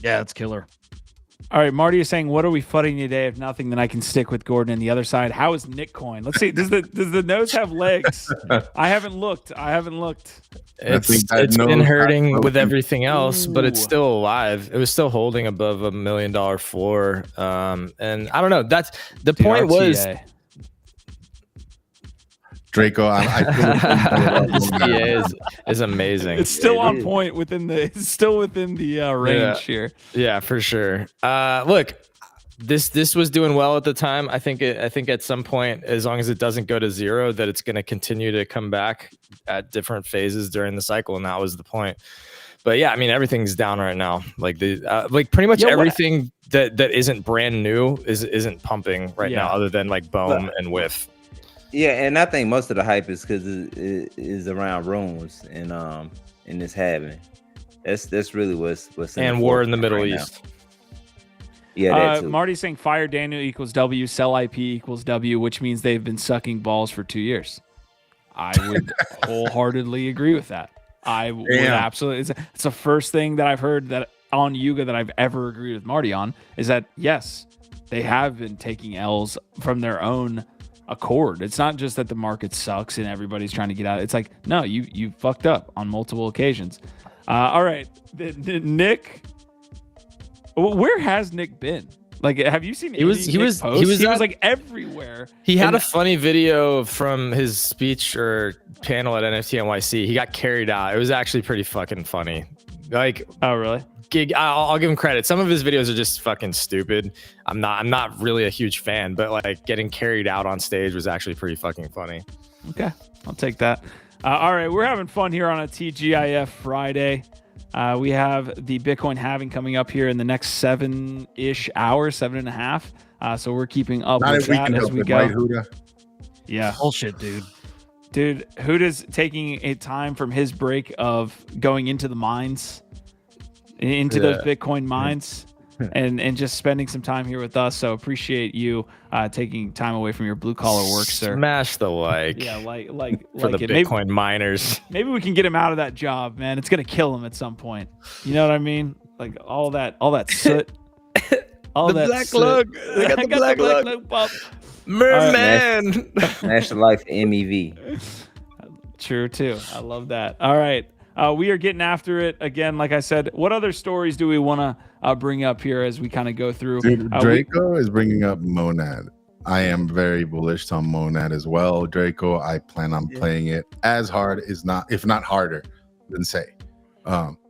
Yeah, it's killer. All right, Marty is saying, "What are we fudding today? If nothing, then I can stick with Gordon." And the other side, how is Nick Coin? Let's see. Does the nose have legs? I haven't looked. It's been hurting with everything else, but it's still alive. It was still holding above $1 million floor. And I don't know. That's the point. Was Draco, is amazing. It's still on point within the. It's still within the range here. Yeah, for sure. Look, this was doing well at the time. I think at some point, as long as it doesn't go to zero, that it's going to continue to come back at different phases during the cycle, and that was the point. But yeah, I mean, everything's down right now. Like pretty much everything that isn't brand new isn't pumping right now, other than like BOEM and WIF. Yeah, and I think most of the hype is because it is around runes and in this halving. That's really what's and war in the Middle East. Now. Yeah, that too. Marty's saying fire Daniel equals W, sell IP equals W, which means they've been sucking balls for 2 years. I would wholeheartedly agree with that. I would absolutely. It's the first thing that I've heard that on Yuga that I've ever agreed with Marty on is that yes, they have been taking L's from their own accord. It's not just that the market sucks and everybody's trying to get out. It's like, no, you fucked up on multiple occasions. All right, Nick, where has Nick been? Like, have you seen? He was like everywhere. He had a funny video from his speech or panel at NFT NYC. He got carried out. It was actually pretty fucking funny. Like, oh really? I'll give him credit. Some of his videos are just fucking stupid. I'm not really a huge fan, but like getting carried out on stage was actually pretty fucking funny. Okay, I'll take that. All right, we're having fun here on a TGIF Friday. We have the Bitcoin halving coming up here in the next 7-ish hours, 7.5. So we're keeping up with that as we go. Right, Huda? Yeah, bullshit, dude. Dude, Huda's taking a time from his break of going into the mines, into those Bitcoin mines, and just spending some time here with us. So appreciate you taking time away from your blue collar work, sir. Smash the like. Yeah, like for the Bitcoin miners. Maybe we can get him out of that job, man. It's gonna kill him at some point. You know what I mean? Like all that soot. All the that black soot. lug. I got the black lug. Pop. Merman. Smash the life MEV. True too. I love that. All right. We are getting after it again. Like I said, what other stories do we want to bring up here as we kind of go through? Dude, Draco is bringing up Monad. I am very bullish on Monad as well. Draco, I plan on playing it as hard, if not harder than Say.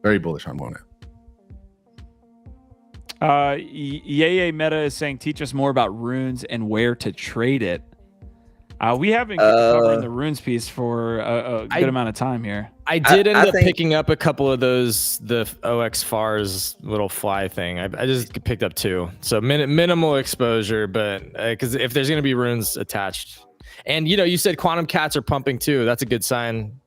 Very bullish on Monad. Yeye Meta is saying, teach us more about runes and where to trade it. We have been covering the runes piece for a good amount of time here. I did end up picking up a couple of those, the OX Fars little fly thing. I just picked up 2. So minimal exposure, but because if there's going to be runes attached. And, you said quantum cats are pumping too. That's a good sign,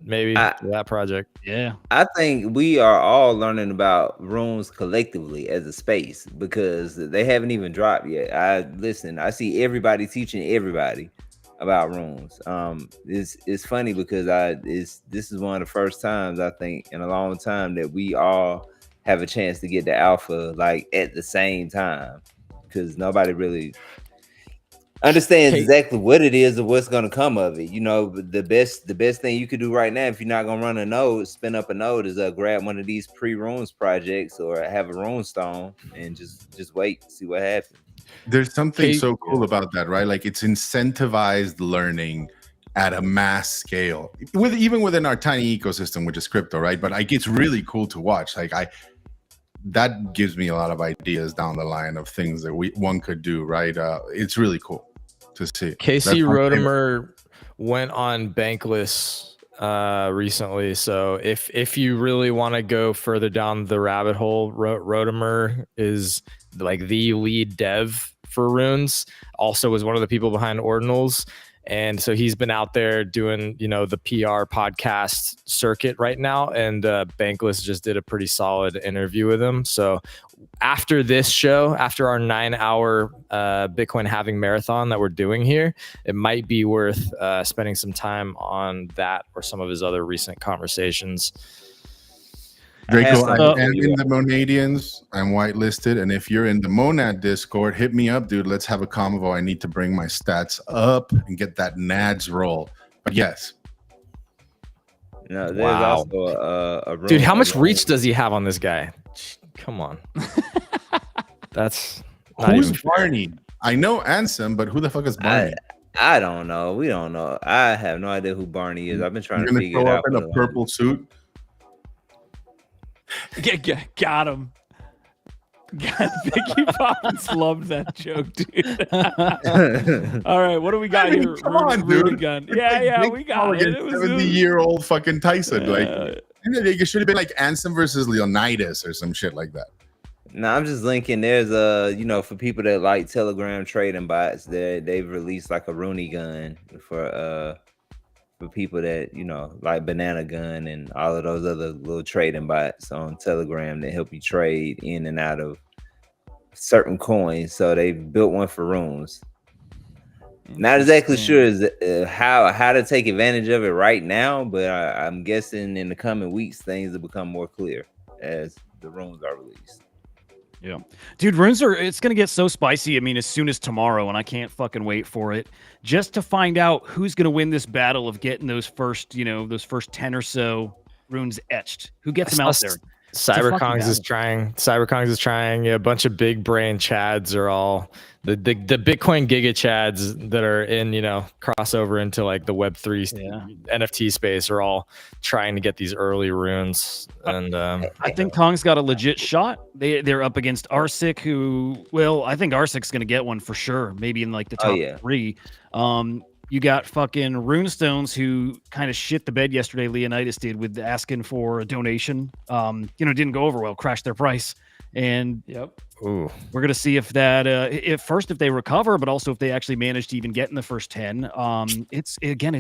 maybe, for that project. Yeah. I think we are all learning about runes collectively as a space because they haven't even dropped yet. I see everybody teaching everybody about runes. It's funny because this is one of the first times I think in a long time that we all have a chance to get the alpha like at the same time because nobody really understands exactly what it is or what's going to come of it. The best thing you could do right now if you're not going to run a node, spin up a node, is grab one of these pre-runes projects or have a rune stone and just wait, see what happens. There's something so cool about that, right? Like it's incentivized learning at a mass scale, even within our tiny ecosystem, which is crypto, right? But like it's really cool to watch. Like that gives me a lot of ideas down the line of things that one could do, right? It's really cool to see. Casey Rotemer went on Bankless recently. So if you really want to go further down the rabbit hole, Rotimer is like the lead dev for runes. Also was one of the people behind Ordinals. And so he's been out there doing, the PR podcast circuit right now. And Bankless just did a pretty solid interview with him. So after this show, after our 9-hour Bitcoin halving marathon that we're doing here, it might be worth spending some time on that or some of his other recent conversations. Draco, I am in the Monadians. I'm whitelisted. And if you're in the Monad Discord, hit me up, dude. Let's have a convo. I need to bring my stats up and get that NADS roll. But yes. No, there's also a dude, how much reach does he have on this guy? Come on. That's who's Barney? I know Ansem, but who the fuck is Barney? I don't know. We don't know. I have no idea who Barney is. I've been trying to figure it out. In a purple suit. Got him. Vicky Poppins loved that joke, dude. All right, what do we got here? Come on, dude. Gun. Yeah, we got it. It was 70-year-old fucking Tyson. It should have been like Ansem versus Leonidas or some shit like that. No, I'm just linking. There's for people that like Telegram trading bots, they've released like a Rooney gun for people that like Banana Gun and all of those other little trading bots on Telegram that help you trade in and out of certain coins. So they built one for runes. Not exactly sure how to take advantage of it right now, but I'm guessing in the coming weeks things will become more clear as the runes are released. Yeah, dude, it's gonna get so spicy. I mean, as soon as tomorrow, and I can't fucking wait for it. Just to find out who's gonna win this battle of getting those first 10 or so runes etched. Who gets them out there? Cyberkongs is trying. Yeah, a bunch of big brain chads are all the Bitcoin Giga chads that are in crossover into like the Web3 NFT space are all trying to get these early runes. And I think Kong's got a legit shot. They're up against Arsic, I think Arsic's gonna get one for sure. Maybe in like the top 3. You got fucking Runestones who kind of shit the bed yesterday. Leonidas did with asking for a donation. Didn't go over well, crashed their price. And we're gonna see if that if they recover, but also if they actually manage to even get in the first 10. It's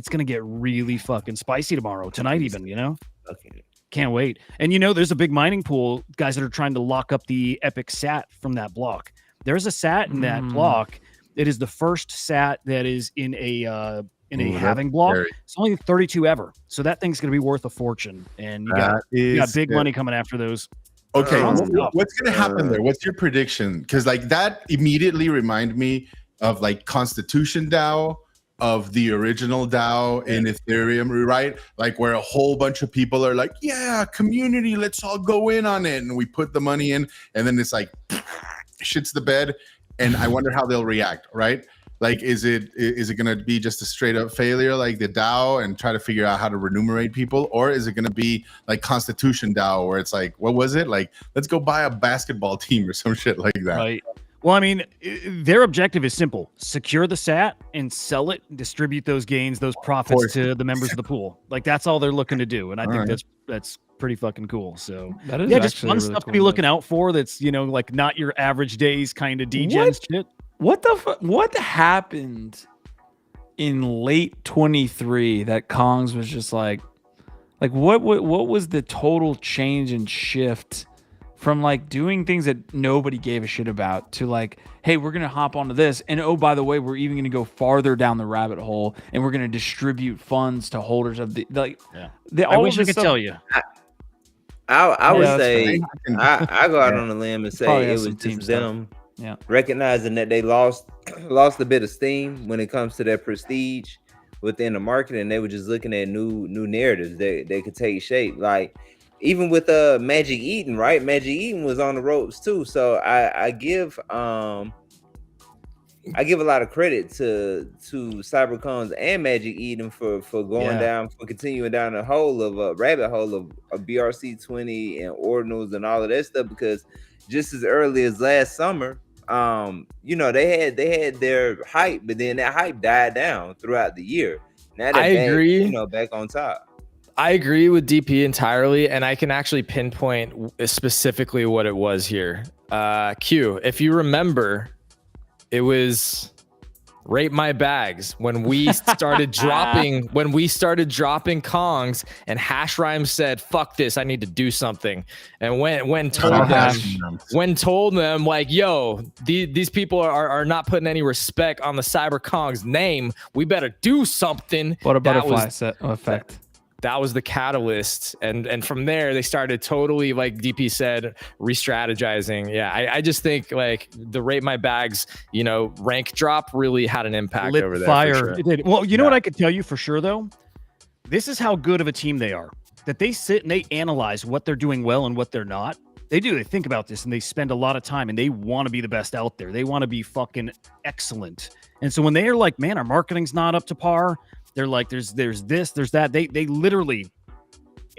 gonna get really fucking spicy tonight even. Okay. Can't wait. And there's a big mining pool, guys that are trying to lock up the epic sat from that block. There's a sat in that block. It is the first sat that is in a halving block. It's only 32 ever, so that thing's gonna be worth a fortune. And you got big money coming after those. Okay, what's gonna happen there? What's your prediction? Because like that immediately reminded me of like Constitution DAO, of the original DAO in Ethereum, right? Like where a whole bunch of people are like, yeah, community, let's all go in on it, and we put the money in, and then it's like shits the bed. And I wonder how they'll react, right? Like, is it going to be just a straight up failure like the DAO and try to figure out how to remunerate people? Or is it going to be like Constitution DAO where it's like, what was it? Like, let's go buy a basketball team or some shit like that. Right. Well, I mean, their objective is simple. Secure the SAT and sell it, distribute those gains, those profits to the members of the pool. Like, that's all they're looking to do. And I think that's pretty fucking cool. So that is just fun really stuff to be looking out for. That's, like not your average days kind of degen shit. What happened in late 23 that Kongs was just like what was the total change and shift from like doing things that nobody gave a shit about to like, hey, we're gonna hop onto this, and oh, by the way, we're even gonna go farther down the rabbit hole, and we're gonna distribute funds to holders of the like. Yeah. I wish I could tell you. I would say I go out on a limb and say it was just them recognizing that they lost a bit of steam when it comes to their prestige within the market, and they were just looking at new narratives that could take shape. Like even with Magic Eden, right? Magic Eden was on the ropes too. So I give a lot of credit to Cyberkongs and Magic Eden for going down, for continuing down the hole of a rabbit hole of BRC20 and ordinals and all of that stuff, because just as early as last summer, they had their hype, but then that hype died down throughout the year. Now they're agree. Back on top. I agree with DP entirely, and I can actually pinpoint specifically what it was here. Q, if you remember, it was rate my bags when we started dropping Kongs, and Hash Rhyme said, "Fuck this, I need to do something." And when told them like, "Yo, these people are not putting any respect on the Cyber Kong's name. We better do something." What a butterfly effect. That was the catalyst, and from there they started totally, like DP said, re-strategizing. Yeah, I just think like the rate my bags, rank drop really had an impact Lit over there. fire. For sure. It did. Well, you know what I could tell you for sure though? This is how good of a team they are. That they sit and they analyze what they're doing well and what they're not. They do. They think about this and they spend a lot of time and they want to be the best out there. They want to be fucking excellent. And so when they are like, man, our marketing's not up to par. They're like, there's this, there's that. They literally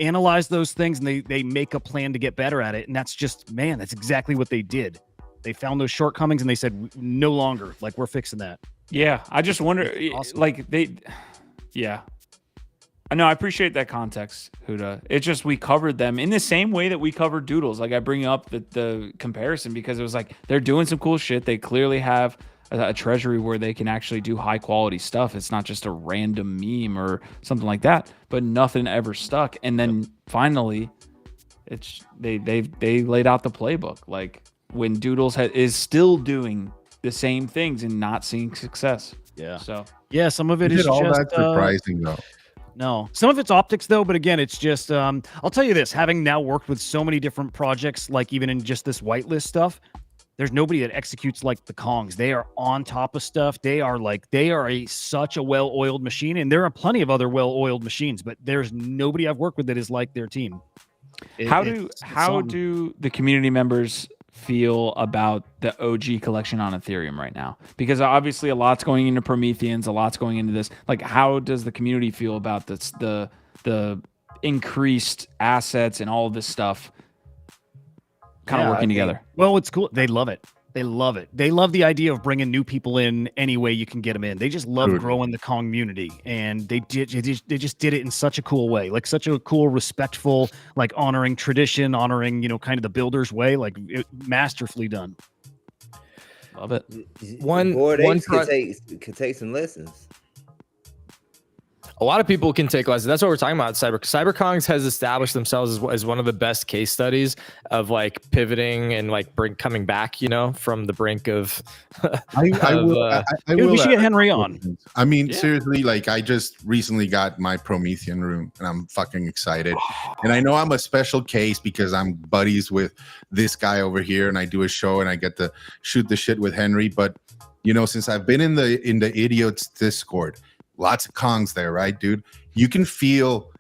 analyze those things and they make a plan to get better at it. And that's just, man, that's exactly what they did. They found those shortcomings and they said, no longer, like we're fixing that. Yeah. I just wonder, Awesome. yeah. I know. I appreciate that context, Huda. It's just, we covered them in the same way that we covered Doodles. Like I bring up the comparison because it was like, they're doing some cool shit. They clearly have a treasury where they can actually do high quality stuff. It's not just a random meme or something like that, but nothing ever stuck. And then finally they laid out the playbook. Like when Doodles is still doing the same things and not seeing success. Yeah. So yeah, some of it is all just that surprising though. No, some of it's optics though, but again, it's just, I'll tell you this, having now worked with so many different projects, like even in just this whitelist stuff, there's nobody that executes like the Kongs. They are on top of stuff. They are such a well-oiled machine, and there are plenty of other well-oiled machines, but there's nobody I've worked with that is like their team. How do the community members feel about the OG collection on Ethereum right now? Because obviously a lot's going into Prometheans, a lot's going into this. Like, how does the community feel about this, the increased assets and all of this stuff kind of working together? Well, it's cool. They love it. They love it. They love the idea of bringing new people in any way you can get them in. They just love growing the Kong community, and they just did it in such a cool way, like such a cool, respectful, like honoring tradition, honoring kind of the builder's way, like masterfully done. Love it. One could take some lessons. A lot of people can take lessons. That's what we're talking about. CyberKongs has established themselves as one of the best case studies of like pivoting and like coming back, from the brink of. We should get Henry on. I mean, seriously, like I just recently got my Promethean room, and I'm fucking excited. And I know I'm a special case because I'm buddies with this guy over here, and I do a show, and I get to shoot the shit with Henry. But since I've been in the Idiots Discord. Lots of Kongs there, right, dude? You can feel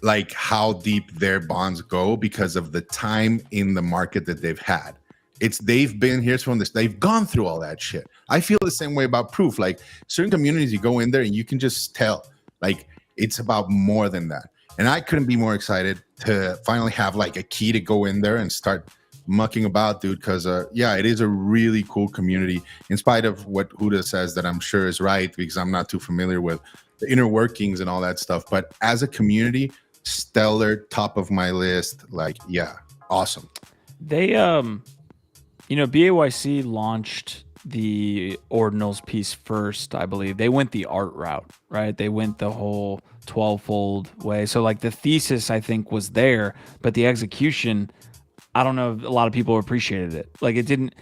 like how deep their bonds go because of the time in the market that they've had. They've been here from this. They've gone through all that shit. I feel the same way about Proof. Like certain communities, you go in there and you can just tell, like it's about more than that. And I couldn't be more excited to finally have like a key to go in there and start mucking about, dude, because it is a really cool community, in spite of what Huda says that I'm sure is right, because I'm not too familiar with the inner workings and all that stuff. But as a community, stellar, top of my list. Like, yeah, awesome. They BAYC launched the ordinals piece first, I believe. They went the art route, right? They went the whole 12-fold way. So like the thesis I think was there, but the execution, I don't know if a lot of people appreciated it. Like it didn't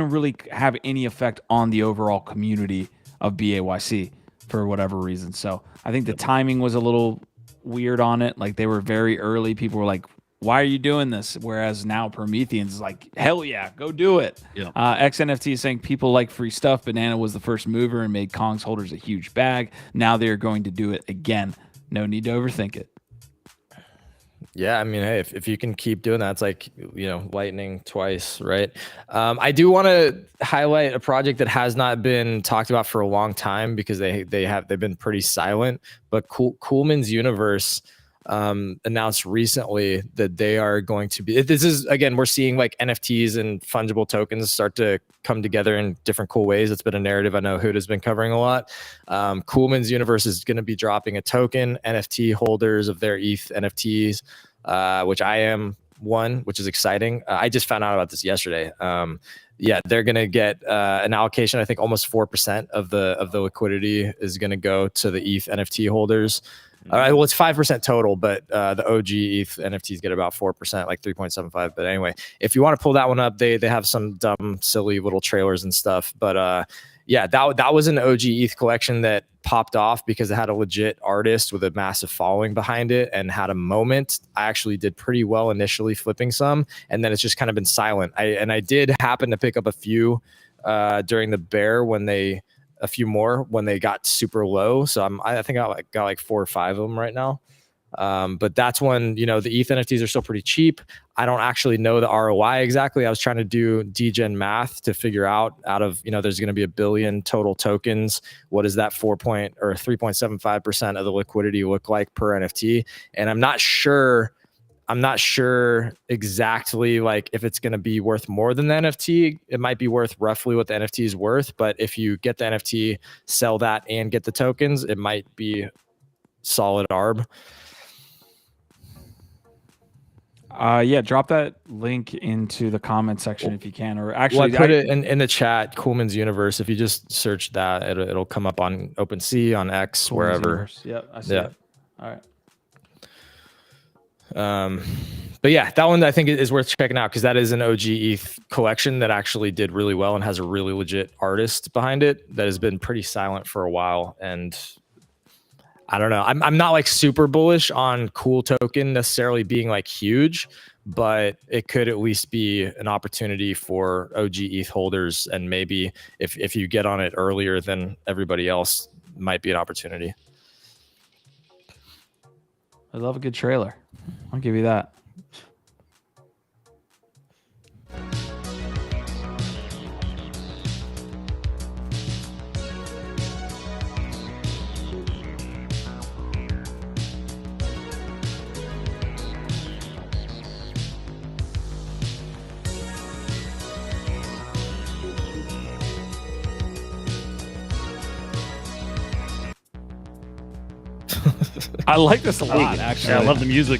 really have any effect on the overall community of BAYC for whatever reason. So I think the timing was a little weird on it. Like they were very early. People were like, why are you doing this? Whereas now Prometheans is like, hell yeah, go do it. Yeah. XNFT is saying people like free stuff. Banana was the first mover and made Kongs holders a huge bag. Now they're going to do it again. No need to overthink it. Yeah, I mean, hey, if you can keep doing that, it's like, lightning twice, right? I do want to highlight a project that has not been talked about for a long time because they've been pretty silent. But Coolman's Universe, announced recently that they are going to be, this is, again, we're seeing like NFTs and fungible tokens start to come together in different cool ways. It's been a narrative I know Hood has been covering a lot. Coolman's Universe is going to be dropping a token. NFT holders of their ETH NFTs, which I am one, which is exciting. I just found out about this yesterday. Yeah, they're going to get an allocation. I think almost 4% of the liquidity is going to go to the ETH NFT holders. All right, well, it's 5% total, but the OG ETH NFTs get about 4%, like 3.75. But anyway, if you want to pull that one up, they have some dumb, silly little trailers and stuff. But yeah, that was an OG ETH collection that popped off because it had a legit artist with a massive following behind it and had a moment. I actually did pretty well initially flipping some, and then it's just kind of been silent. I did happen to pick up a few during the bear a few more when they got super low. So I think I got like 4 or 5 of them right now. But that's when, you know, the ETH NFTs are still pretty cheap. I don't actually know the ROI exactly. I was trying to do degen math to figure out of, you know, there's going to be 1 billion total tokens. What does that 3.75% of the liquidity look like per NFT? And I'm not sure exactly like if it's going to be worth more than the NFT. It might be worth roughly what the NFT is worth, but if you get the NFT, sell that and get the tokens, it might be solid arb. Yeah, drop that link into the comment section if you can, or actually I put it in the chat. Coolman's Universe. If you just search that, it'll come up on OpenSea, on X, Coolman's wherever. Universe. Yep, I see it. All right. But yeah, that one I think is worth checking out because that is an OG ETH collection that actually did really well and has a really legit artist behind it that has been pretty silent for a while. And I don't know, I'm not like super bullish on Cool Token necessarily being like huge, but it could at least be an opportunity for OG ETH holders. And maybe if you get on it earlier than everybody else, might be an opportunity. I love a good trailer. I'll give you that. I like this a lot, actually. Yeah, I love the music.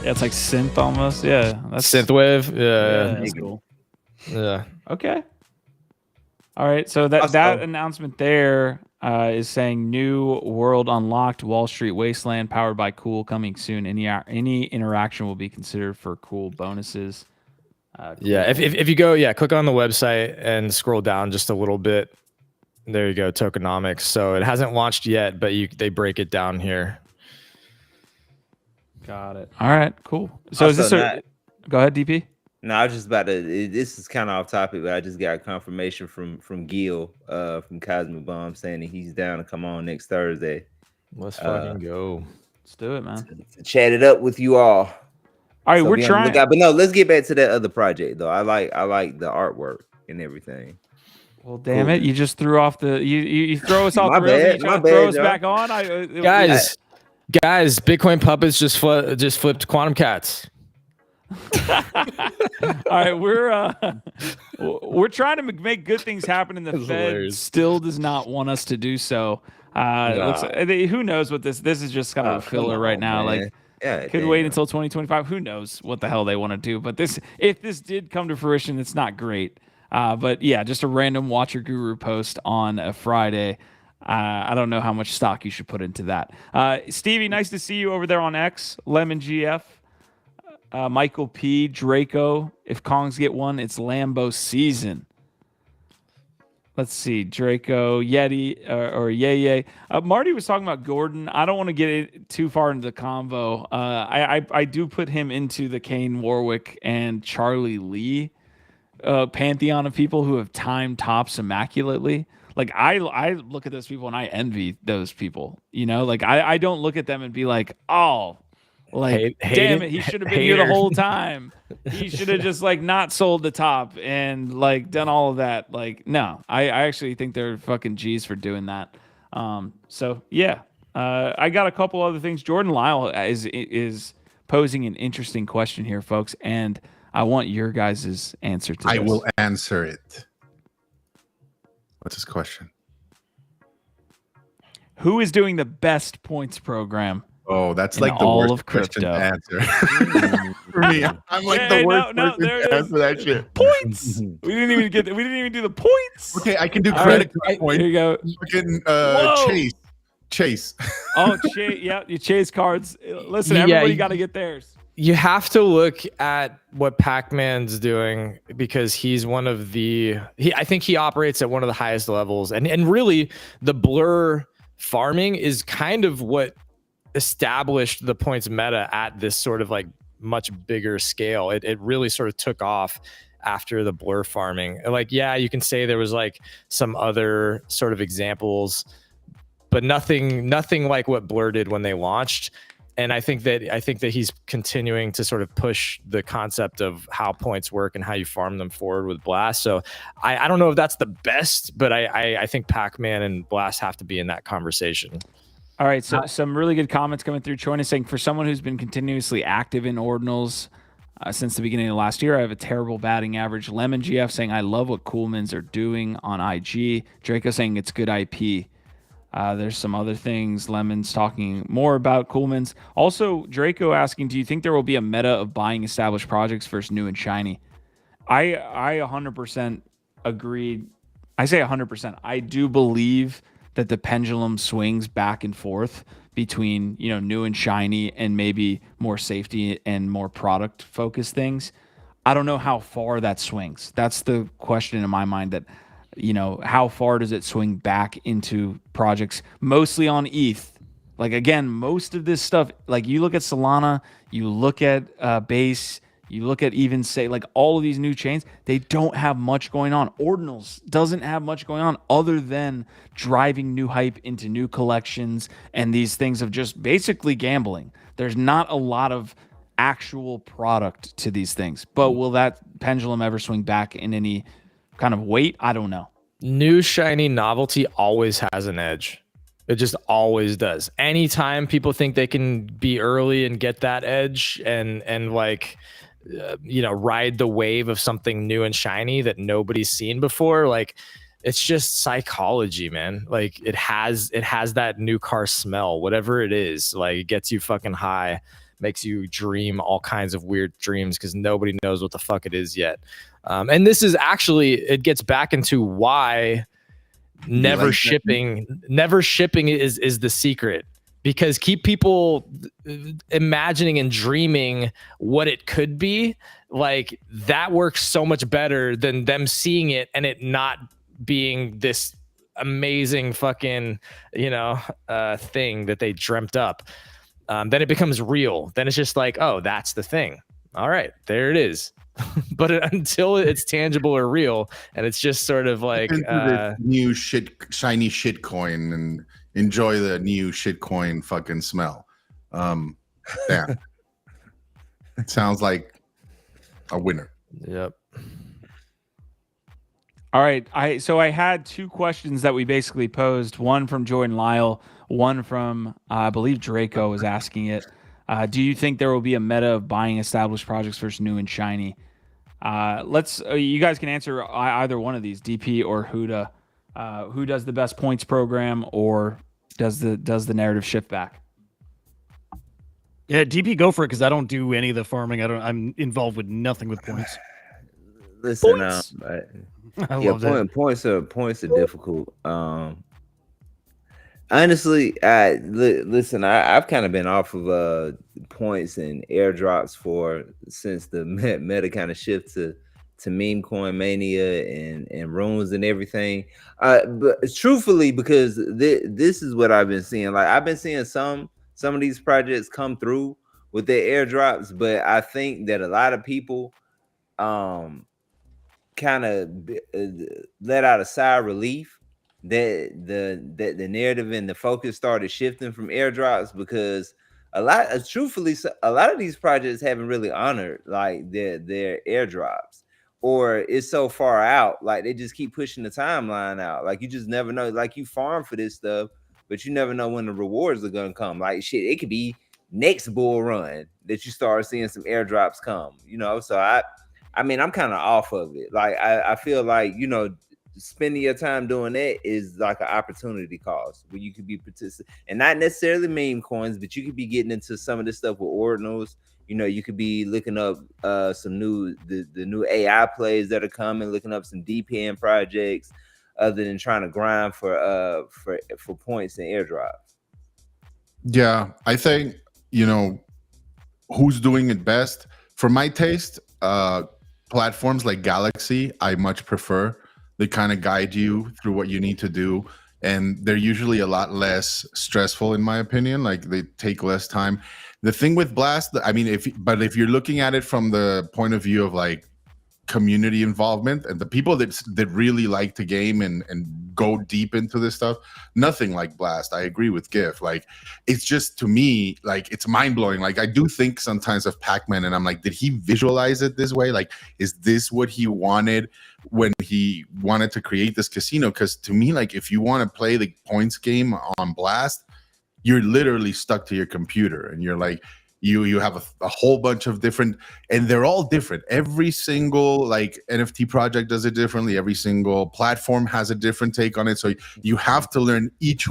Yeah, it's like synth almost. Yeah, that's synthwave. Yeah, that's cool. Yeah. Okay. All right. So that announcement there is saying new world unlocked, Wall Street Wasteland powered by Cool coming soon. Any interaction will be considered for Cool bonuses. Cool. Yeah. If you go, click on the website and scroll down just a little bit. There you go, tokenomics. So it hasn't launched yet, but they break it down here. Got it. All right, cool. So also, is this go ahead, DP? No, I was just about to. This is kind of off topic, but I just got confirmation from Gil from Cosmic Bomb saying that he's down to come on next Thursday. Let's fucking go. Let's do it, man. To chat it up with you all. All right, we're trying. But no, let's get back to that other project though. I like the artwork and everything. Well, damn it! You just threw off the you throw us off the rails. You try to throw us back on. Guys, Bitcoin puppets just flipped Quantum Cats. All right, we're trying to make good things happen, and the Fed still does not want us to do so. Who knows what this is just kind of a filler right now. Man. Like, could wait until 2025. Who knows what the hell they want to do? But if this did come to fruition, it's not great. But yeah, just a random Watcher Guru post on a Friday. I don't know how much stock you should put into that. Stevie, nice to see you over there on X. Lemon GF. Michael P. Draco. If Kongs get one, it's Lambo season. Let's see. Draco, Yeti, or Yay. Marty was talking about Gordon. I don't want to get too far into the convo. I do put him into the Kane Warwick and Charlie Lee pantheon of people who have timed tops immaculately. Like I look at those people and I envy those people, you know, like I don't look at them and be like, oh, like, damn it, he should have been here the whole time. He should have just like not sold the top and like done all of that. Like, no, I actually think they're fucking G's for doing that. So yeah, I got a couple other things. Jordan Lyle is posing an interesting question here, folks, and I want your guys' answer to this. I will answer it. What's his question? Who is doing the best points program? Oh, that's in like the all worst of question to crypto. answer. For me, I'm like the worst person to answer that shit. Points. We didn't even do the points. Okay, I can do All credit right, card here you points. go. Fucking Chase. Oh, yeah, you chase cards. Listen, everybody got to get theirs. You have to look at what Pac-Man's doing because he's one of the. I think he operates at one of the highest levels, and really the blur farming is kind of what established the points meta at this sort of like much bigger scale. It really sort of took off after the blur farming. Like, yeah, you can say there was like some other sort of examples, but nothing like what Blur did when they launched. And I think that he's continuing to sort of push the concept of how points work and how you farm them forward with Blast. So I don't know if that's the best, but I think Pac-Man and Blast have to be in that conversation. All right, so some really good comments coming through. Choin is saying, for someone who's been continuously active in ordinals since the beginning of last year, I have a terrible batting average. Lemon GF saying, I love what Coolmans are doing on IG. Draco saying it's good IP. There's some other things. Lemon's talking more about Coolmans. Also, Draco asking, do you think there will be a meta of buying established projects versus new and shiny? I 100% agreed. I say 100%. I do believe that the pendulum swings back and forth between, new and shiny and maybe more safety and more product focused things. I don't know how far that swings. That's the question in my mind, that, how far does it swing back into projects mostly on ETH? Like, again, most of this stuff, like you look at Solana, you look at Base, you look at even say like all of these new chains, they don't have much going on. Ordinals doesn't have much going on other than driving new hype into new collections and these things of just basically gambling. There's not a lot of actual product to these things. But will that pendulum ever swing back in any kind of weight? I don't know. New shiny novelty always has an edge. It just always does. Anytime people think they can be early and get that edge and like ride the wave of something new and shiny that nobody's seen before, like it's just psychology, man. Like it has that new car smell, whatever it is. Like it gets you fucking high, makes you dream all kinds of weird dreams because nobody knows what the fuck it is yet. And this is actually, it gets back into why never shipping is the secret. Because keep people imagining and dreaming what it could be, like that works so much better than them seeing it and it not being this amazing fucking, thing that they dreamt up. Then it becomes real. Then it's just like, oh, that's the thing. All right, there it is. But until it's tangible or real, and it's just sort of like new shiny shit coin and enjoy the new shitcoin fucking smell. Damn. It sounds like a winner. Yep. All right. I had two questions that we basically posed. One from Jordan Lyle, one from I believe Draco was asking it. Do you think there will be a meta of buying established projects versus new and shiny? You guys can answer either one of these, DP or Huda. Who does the best points program, or does the narrative shift back? Yeah, DP, go for it, because I don't do any of the farming. I'm involved with nothing with points. Listen, Points. I love that. Points are difficult. Honestly, I've kind of been off of points and airdrops since the meta kind of shift to meme coin mania and runes and everything. But truthfully, because this is what I've been seeing. Like I've been seeing some of these projects come through with their airdrops, but I think that a lot of people kind of let out a sigh of relief that the narrative and the focus started shifting from airdrops, because a lot of these projects haven't really honored like their airdrops, or it's so far out, like they just keep pushing the timeline out. Like you just never know. Like you farm for this stuff, but you never know when the rewards are gonna come. Like shit, it could be next bull run that you start seeing some airdrops come, you know. So I mean, I'm kind of off of it. Like I feel like, you know, spending your time doing that is like an opportunity cost where you could be participating, and not necessarily meme coins, but you could be getting into some of this stuff with ordinals. You know, you could be looking up some new the new AI plays that are coming, looking up some DPN projects, other than trying to grind for points and airdrops. Yeah, I think, you know, who's doing it best for my taste. Platforms like Galaxy, I much prefer. They kind of guide you through what you need to do, and they're usually a lot less stressful, in my opinion. Like they take less time. The thing with Blast, I mean, if you're looking at it from the point of view of like community involvement and the people that really like the game and go deep into this stuff, nothing like Blast. I agree with GIF. Like it's just, to me, like it's mind-blowing. Like I do think sometimes of Pac-Man and I'm like, did he visualize it this way? Like, is this what he wanted when he wanted to create this casino? Because to me, like if you want to play the points game on Blast, you're literally stuck to your computer and you're like, you have a whole bunch of different, and they're all different. Every single like NFT project does it differently. Every single platform has a different take on it. So you have to learn each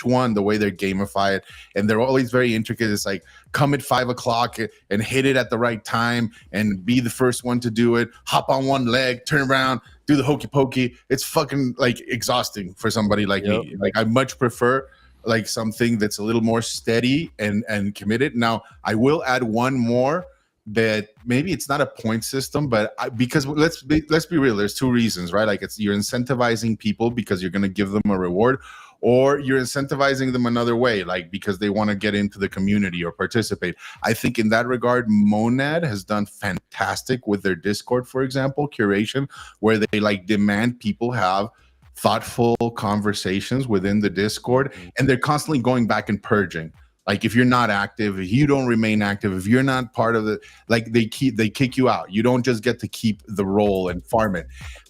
one, the way they're gamified, and they're always very intricate. It's like come at 5 o'clock and hit it at the right time and be the first one to do it. Hop on one leg, turn around, do the hokey pokey. It's fucking like exhausting for somebody like me. Like I much prefer like something that's a little more steady and committed. Now, I will add one more that maybe it's not a point system, but because let's be real, there's two reasons, right? Like you're incentivizing people because you're going to give them a reward, or you're incentivizing them another way, like because they want to get into the community or participate. I think in that regard, Monad has done fantastic with their Discord, for example, curation, where they like demand people have thoughtful conversations within the Discord, and they're constantly going back and purging. Like if you're not active, if you don't remain active, if you're not part of the, like they kick you out. You don't just get to keep the role and farm it.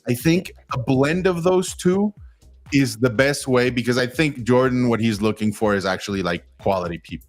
I think a blend of those two is the best way, because I think Jordan, what he's looking for is actually like quality people,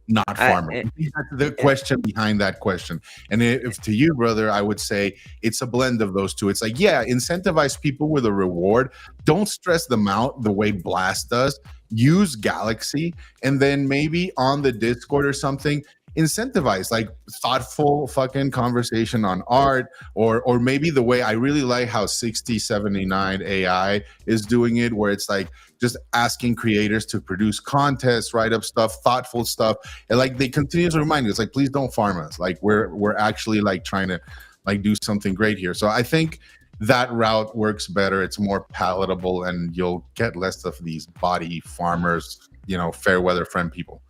not farmers. That's the question behind that question. And if to you, brother, I would say it's a blend of those two. It's like, yeah, incentivize people with a reward. Don't stress them out the way Blast does. Use Galaxy, and then maybe on the Discord or something, incentivize like thoughtful fucking conversation on art, or maybe the way I really like how 6079 AI is doing it, where it's like just asking creators to produce contests, write up stuff, thoughtful stuff, and like they continue to remind us, like, please don't farm us. Like we're actually like trying to like do something great here. So I think that route works better. It's more palatable, and you'll get less of these body farmers, you know, fair weather friend people.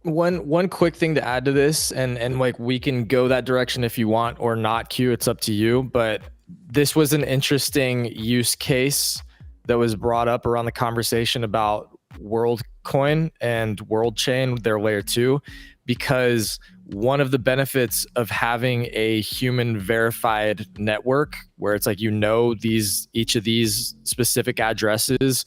One quick thing to add to this, and like we can go that direction if you want or not, Q, it's up to you, but this was an interesting use case that was brought up around the conversation about WorldCoin and WorldChain, their layer 2, because one of the benefits of having a human verified network where it's like, you know, each of these specific addresses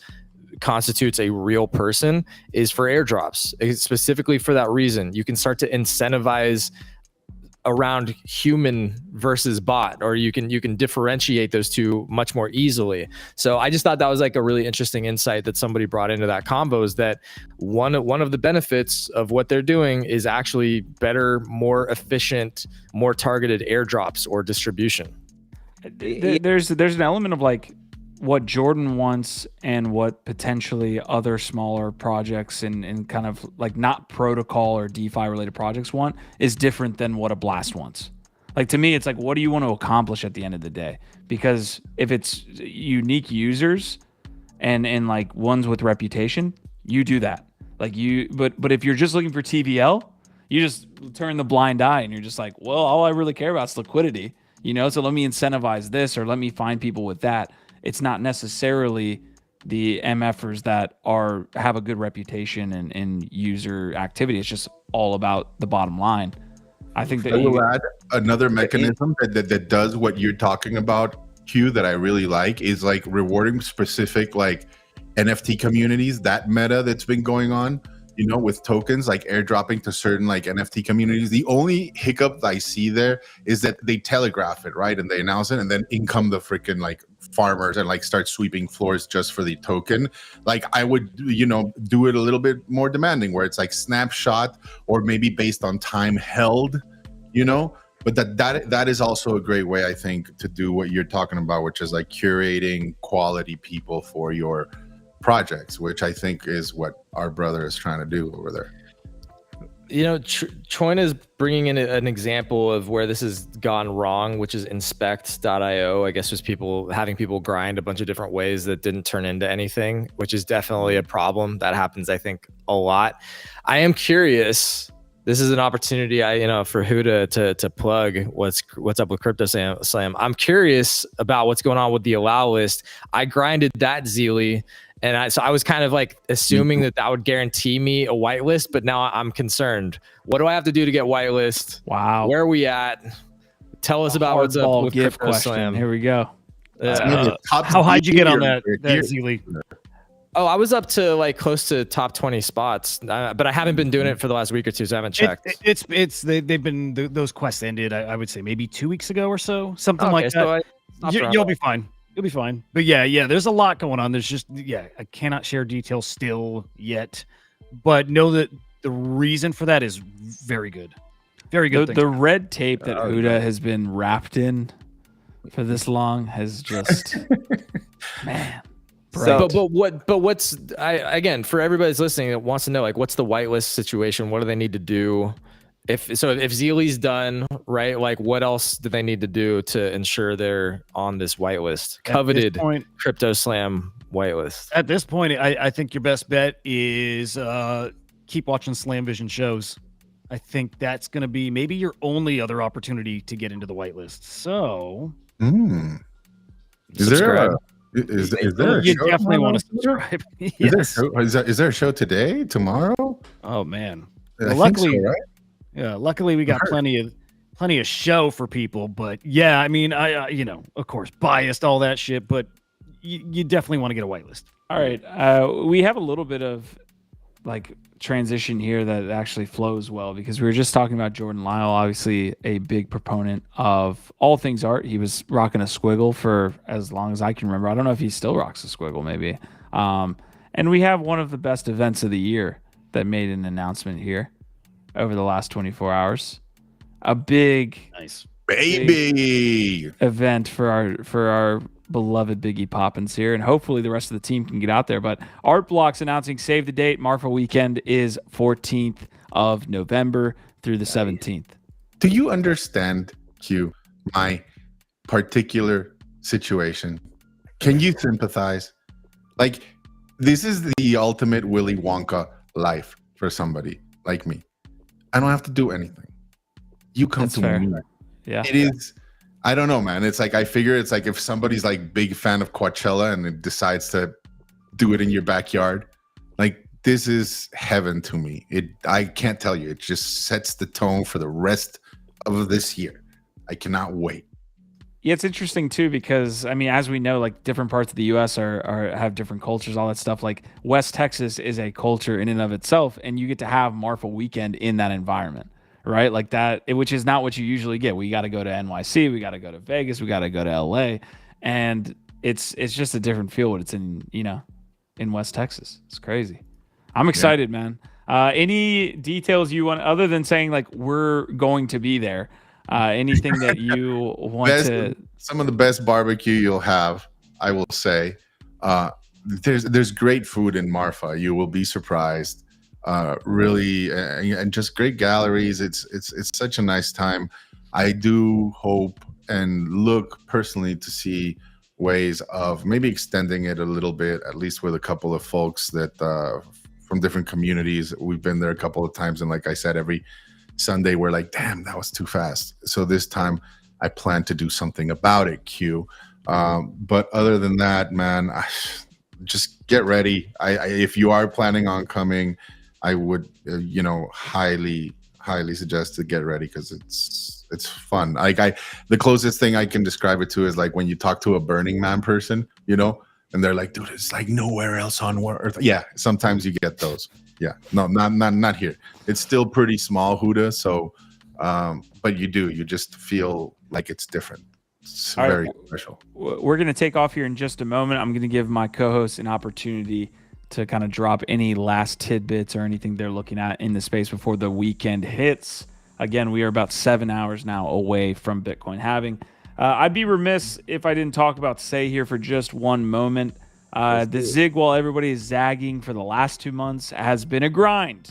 constitutes a real person is for airdrops. Specifically for that reason, you can start to incentivize around human versus bot, or you can differentiate those two much more easily. So I just thought that was like a really interesting insight that somebody brought into that convo, is that one of the benefits of what they're doing is actually better, more efficient, more targeted airdrops or distribution. There's an element of like what Jordan wants and what potentially other smaller projects and kind of like not protocol or DeFi related projects want is different than what a Blast wants. Like to me, it's like, what do you want to accomplish at the end of the day? Because if it's unique users and like ones with reputation, you do that. Like but if you're just looking for TVL, you just turn the blind eye and you're just like, well, all I really care about is liquidity, you know? So let me incentivize this, or let me find people with that. It's not necessarily the MFers that have a good reputation and user activity. It's just all about the bottom line. I think that I will add another mechanism that does what you're talking about, Q, that I really like, is like rewarding specific like NFT communities, that meta that's been going on, you know, with tokens like airdropping to certain like NFT communities. The only hiccup I see there is that they telegraph it, right? And they announce it, and then in come the freaking like farmers and like start sweeping floors just for the token. Like I would, you know, do it a little bit more demanding where it's like snapshot or maybe based on time held, you know. But that is also a great way, I think, to do what you're talking about, which is like curating quality people for your projects, which I think is what our brother is trying to do over there. You know, Choin is bringing in an example of where this has gone wrong, which is inspect.io. I guess was having people grind a bunch of different ways that didn't turn into anything, which is definitely a problem that happens, I think, a lot. I am curious. This is an opportunity, for Huda to plug what's up with Crypto Slam. I'm curious about what's going on with the allow list. I grinded that Zeely, and I was kind of like assuming that would guarantee me a whitelist, but now I'm concerned. What do I have to do to get whitelist? Wow. Where are we at? Tell us about what's up with gift Crypto question. Slam. Here we go. How high did you get on that Zeely? Oh, I was up to like close to top 20 spots, but I haven't been doing it for the last week or two, so I haven't checked. They've been those quests ended. I would say maybe 2 weeks ago or so, something like that. So You'll be fine. You'll be fine. But yeah, there's a lot going on. There's just I cannot share details still yet, but know that the reason for that is very good. Very good. The red tape that Huda has been wrapped in for this long has just man. So, but what's again for everybody that's listening that wants to know, like, what's the whitelist situation? What do they need to do? If Zeely's done, right, like what else do they need to do to ensure they're on this whitelist, coveted Crypto Slam whitelist? At this point, I think your best bet is keep watching Slam Vision shows. I think that's going to be maybe your only other opportunity to get into the whitelist. So, is there a you show definitely tomorrow? want to subscribe. Yes. Is there a show today, tomorrow? Oh man. Well, luckily, so, right? Yeah, luckily we got plenty of show for people, but yeah, I mean, I of course, biased, all that shit, but you definitely want to get a whitelist. All right. We have a little bit of like transition here that actually flows well because we were just talking about Jordan Lyle, obviously a big proponent of all things art. He was rocking a squiggle for as long as I can remember. I don't know if he still rocks a squiggle, maybe. And we have one of the best events of the year that made an announcement here over the last 24 hours. A big baby event for our beloved Biggie Poppins here, and hopefully the rest of the team can get out there. But Art Blocks announcing save the date. Marfa weekend is 14th of November through the 17th. Do you understand, Q, my particular situation? Can you sympathize? Like, this is the ultimate Willy Wonka life for somebody like me. I don't have to do anything. You come That's to fair. me. Yeah. It is. I don't know, man. It's like, I figure it's like if somebody's like big fan of Coachella and it decides to do it in your backyard, like this is heaven to me. I can't tell you. It just sets the tone for the rest of this year. I cannot wait. Yeah, it's interesting too because I mean, as we know, like different parts of the U.S. are have different cultures, all that stuff. Like West Texas is a culture in and of itself, and you get to have Marfa weekend in that environment, right? Like that, which is not what you usually get. We got to go to NYC, we got to go to Vegas, we got to go to L.A., and it's just a different feel when it's in in West Texas. It's crazy. I'm excited, man. Any details you want other than saying like we're going to be there? Anything that you want to? Some of the best barbecue you'll have, I will say. There's great food in Marfa. You will be surprised. Really, and just great galleries. It's such a nice time. I do hope and look personally to see ways of maybe extending it a little bit, at least with a couple of folks that from different communities. We've been there a couple of times, and like I said, every Sunday we're like, damn, that was too fast. So this time I plan to do something about it, Q. But other than that, man, just get ready. If you are planning on coming, I would highly suggest to get ready because it's fun. The closest thing I can describe it to is like when you talk to a Burning Man person, and they're like, dude, it's like nowhere else on Earth. Yeah, sometimes you get those. Yeah, no, not here. It's still pretty small, Huda. So, but you just feel like it's different. It's very special. We're going to take off here in just a moment. I'm going to give my co-host an opportunity to kind of drop any last tidbits or anything they're looking at in the space before the weekend hits. Again, we are about 7 hours now away from Bitcoin halving. I'd be remiss if I didn't talk about Say here for just one moment. The zig, while everybody is zagging for the last 2 months, has been a grind.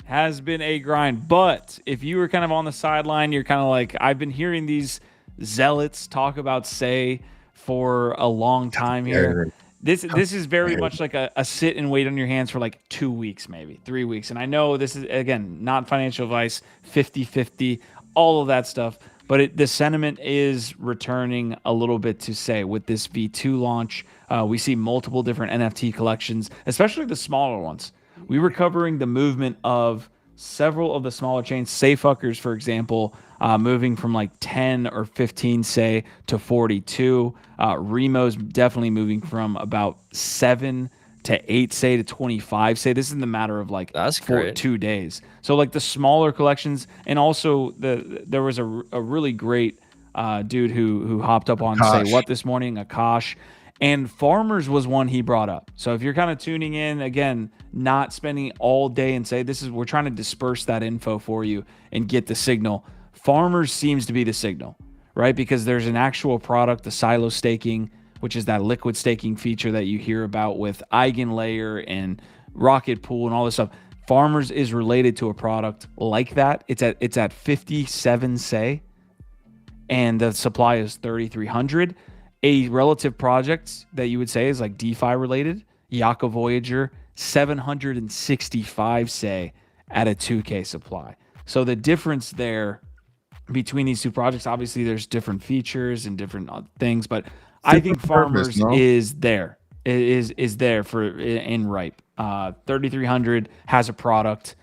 But if you were kind of on the sideline, you're kind of like, I've been hearing these zealots talk about Say for a long time here. This is very much like a sit and wait on your hands for like 2 weeks, maybe 3 weeks. And I know this is, again, not financial advice, 50-50, all of that stuff. But the sentiment is returning a little bit to Say with this V2 launch. We see multiple different NFT collections, especially the smaller ones. We were covering the movement of several of the smaller chains, Sayfuckers, for example, moving from like 10 or 15 Say to 42. Remo's definitely moving from about 7 to 8 Say to 25 Say. This is in the matter of like 2 days. So like the smaller collections, and also there was a really great dude who hopped up on Say What this morning, Akash. And Farmers was one he brought up. So if you're kind of tuning in, again, not spending all day and Say, we're trying to disperse that info for you and get the signal. Farmers seems to be the signal, right? Because there's an actual product, the silo staking, which is that liquid staking feature that you hear about with Eigenlayer and Rocket Pool and all this stuff. Farmers is related to a product like that. It's at 57 Say, and the supply is 3,300. A relative project that you would say is like DeFi related, Yaka Voyager, 765 Say at a 2K supply. So the difference there between these two projects, obviously there's different features and different things, but I think Farmers is there. It is there for in ripe. 3,300 has a product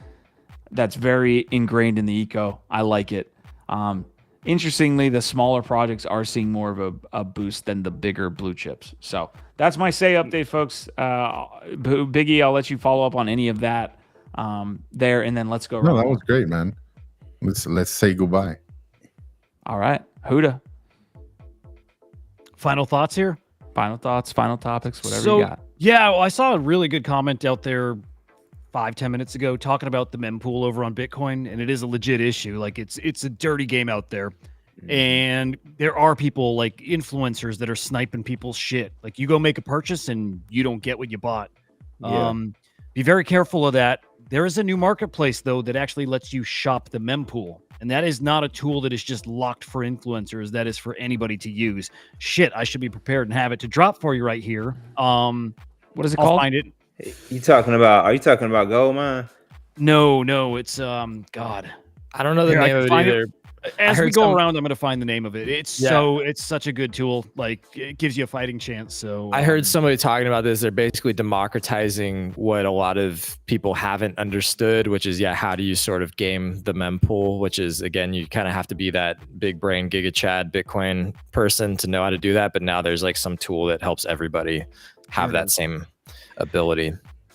that's very ingrained in the eco. I like it. Interestingly, the smaller projects are seeing more of a boost than the bigger blue chips. So that's my Say update, folks. Biggie, I'll let you follow up on any of that there, and then let's go. No, that was great, man. Let's say goodbye. All right, Huda. Final thoughts here? Final thoughts, final topics, whatever you got. Yeah, well, I saw a really good comment out there 5-10 minutes ago talking about the mempool over on Bitcoin, and it is a legit issue. Like it's a dirty game out there, and there are people like influencers that are sniping people's shit. Like you go make a purchase and you don't get what you bought. Yeah. Be very careful of that. There is a new marketplace though that actually lets you shop the mempool, and that is not a tool that is just locked for influencers. That is for anybody to use. Shit, I should be prepared and have it to drop for you right here. What is it I'll called? find it. Are you talking about Goldmine? No, it's God. I don't know the name of it either. As we go around, I'm going to find the name of it. It's such a good tool. Like it gives you a fighting chance. So I heard somebody talking about this. They're basically democratizing what a lot of people haven't understood, which is, how do you sort of game the mempool, which is, again, you kind of have to be that big brain Giga Chad Bitcoin person to know how to do that. But now there's like some tool that helps everybody have that same ability.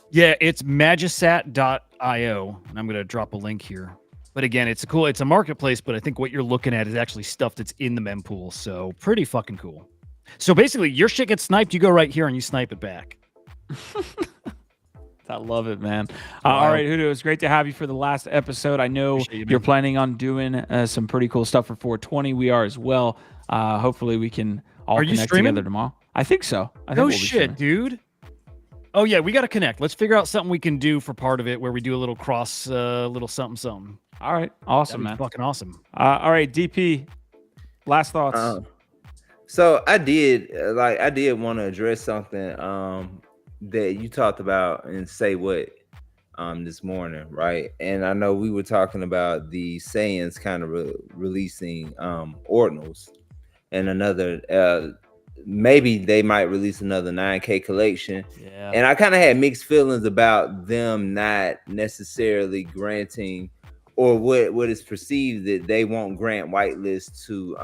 Yeah, it's magisat.io, and I'm going to drop a link here. But again, it's a marketplace, but I think what you're looking at is actually stuff that's in the mempool. So pretty fucking cool. So basically, your shit gets sniped, you go right here and you snipe it back. I love it, man. All right, Huda, it was great to have you for the last episode. I know you're planning on doing some pretty cool stuff for 420. We are as well. Hopefully, we can all connect together tomorrow. I think so. No shit, dude. Oh yeah, we got to connect. Let's figure out something we can do for part of it where we do a little cross, little something. All right, awesome, man. Fucking awesome. All right, DP. Last thoughts. So I did want to address something that you talked about and Say What this morning, right? And I know we were talking about the Saiyans kind of releasing ordinals and another. Maybe they might release another 9K collection. Yeah. And I kind of had mixed feelings about them not necessarily granting, or what is perceived that they won't grant whitelists to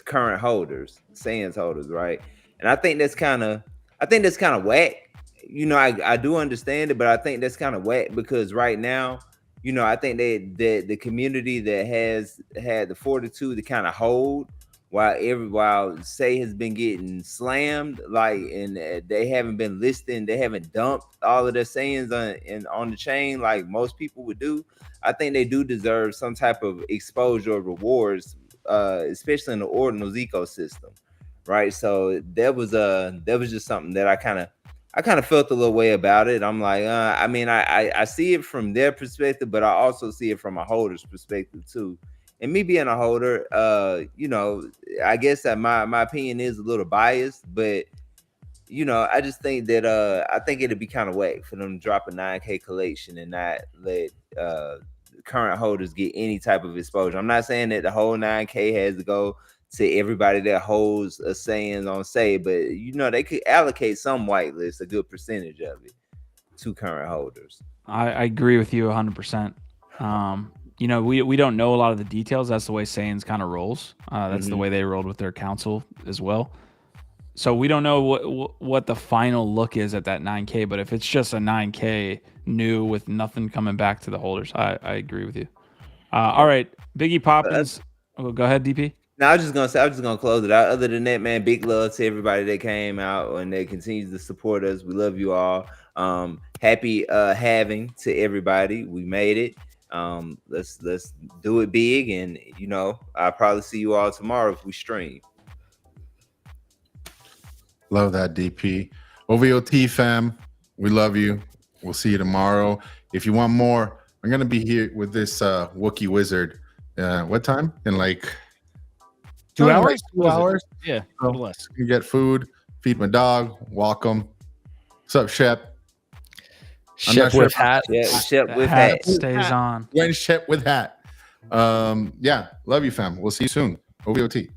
current holders, Sans holders, right? And I think that's kind of whack. You know, I do understand it, but I think that's kind of whack because right now, you know, I think that the community that has had the fortitude to kind of hold while Say has been getting slammed, like, and they haven't been listing, they haven't dumped all of their sayings on the chain like most people would do. I think they do deserve some type of exposure or rewards, especially in the ordinals ecosystem, right? So that was just something that I kind of felt a little way about it. I'm like, I mean, I see it from their perspective, but I also see it from a holder's perspective too. And me being a holder, you know, I guess that my opinion is a little biased, but you know, I just think that I think it'd be kind of whack for them to drop a 9K collection and not let current holders get any type of exposure. I'm not saying that the whole 9K has to go to everybody that holds a saying on Say, but you know, they could allocate some whitelist, a good percentage of it, to current holders. I agree with you 100%. You know, we don't know a lot of the details. That's the way Saiyans kind of rolls. That's the way they rolled with their council as well. So we don't know what the final look is at that 9K, but if it's just a 9K new with nothing coming back to the holders, I agree with you. All right, Biggie Poppins. Go ahead, DP. No, I was just gonna close it out. Other than that, man, big love to everybody that came out and that continues to support us. We love you all. Happy halving to everybody. We made it. Let's do it big, and you know, I'll probably see you all tomorrow if we stream. Love that, DP. OVOT fam, we love you. We'll see you tomorrow. If you want more, I'm gonna be here with this Wookiee wizard. What time? In like 2 hours? Like 2 hours. Yeah, a little less. You get food, feed my dog, walk him. What's up, Shep? Shep with hat. Yeah, Shep with hat hat. stays on. When Shep with hat. Yeah, love you, fam. We'll see you soon. OVOT.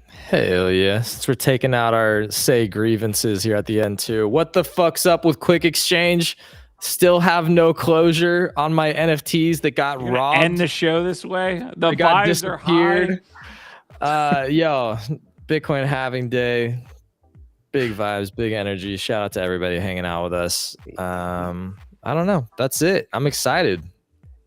Hell yeah. Since we're taking out our Say grievances here at the end too. What the fuck's up with Quick Exchange? Still have no closure on my NFTs that got robbed. End the show this way. The vibes are high. Yo, Bitcoin halving day. Big vibes, big energy. Shout out to everybody hanging out with us. I don't know. That's it. I'm excited.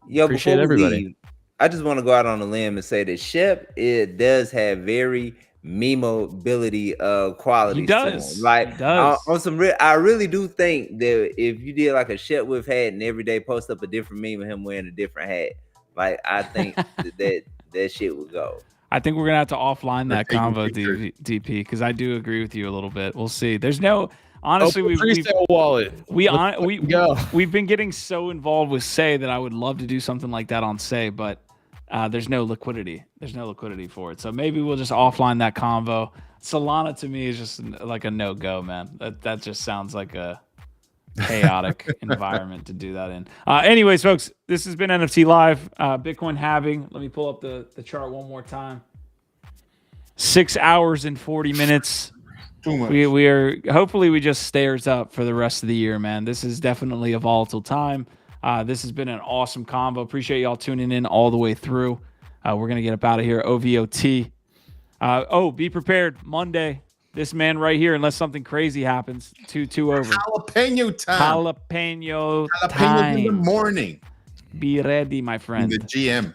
Yo, Appreciate everybody. Leave, I just want to go out on a limb and say that Shep, it does have very memeability qualities. He does. To him. Like he does. On some real, I really do think that if you did like a Shep with hat and every day post up a different meme of him wearing a different hat, like I think that shit would go. I think we're gonna have to offline that convo, DP, because I do agree with you a little bit. We'll see. There's no honestly, we've been getting so involved with Say that I would love to do something like that on Say, but there's no liquidity. There's no liquidity for it. So maybe we'll just offline that convo. Solana to me is just like a no-go, man. That just sounds like a chaotic environment to do that in. Anyways, folks, this has been NFT Live. Bitcoin halving. Let me pull up the chart one more time. 6 hours and 40 minutes. Too much. We are hopefully we just stairs up for the rest of the year, man. This is definitely a volatile time. This has been an awesome convo. Appreciate y'all tuning in all the way through. We're gonna get up out of here. OVOT. Be prepared. Monday. This man right here, unless something crazy happens, 2 over. Jalapeno time. Jalapeno Jalapenos in the morning. Be ready, my friend. The GM.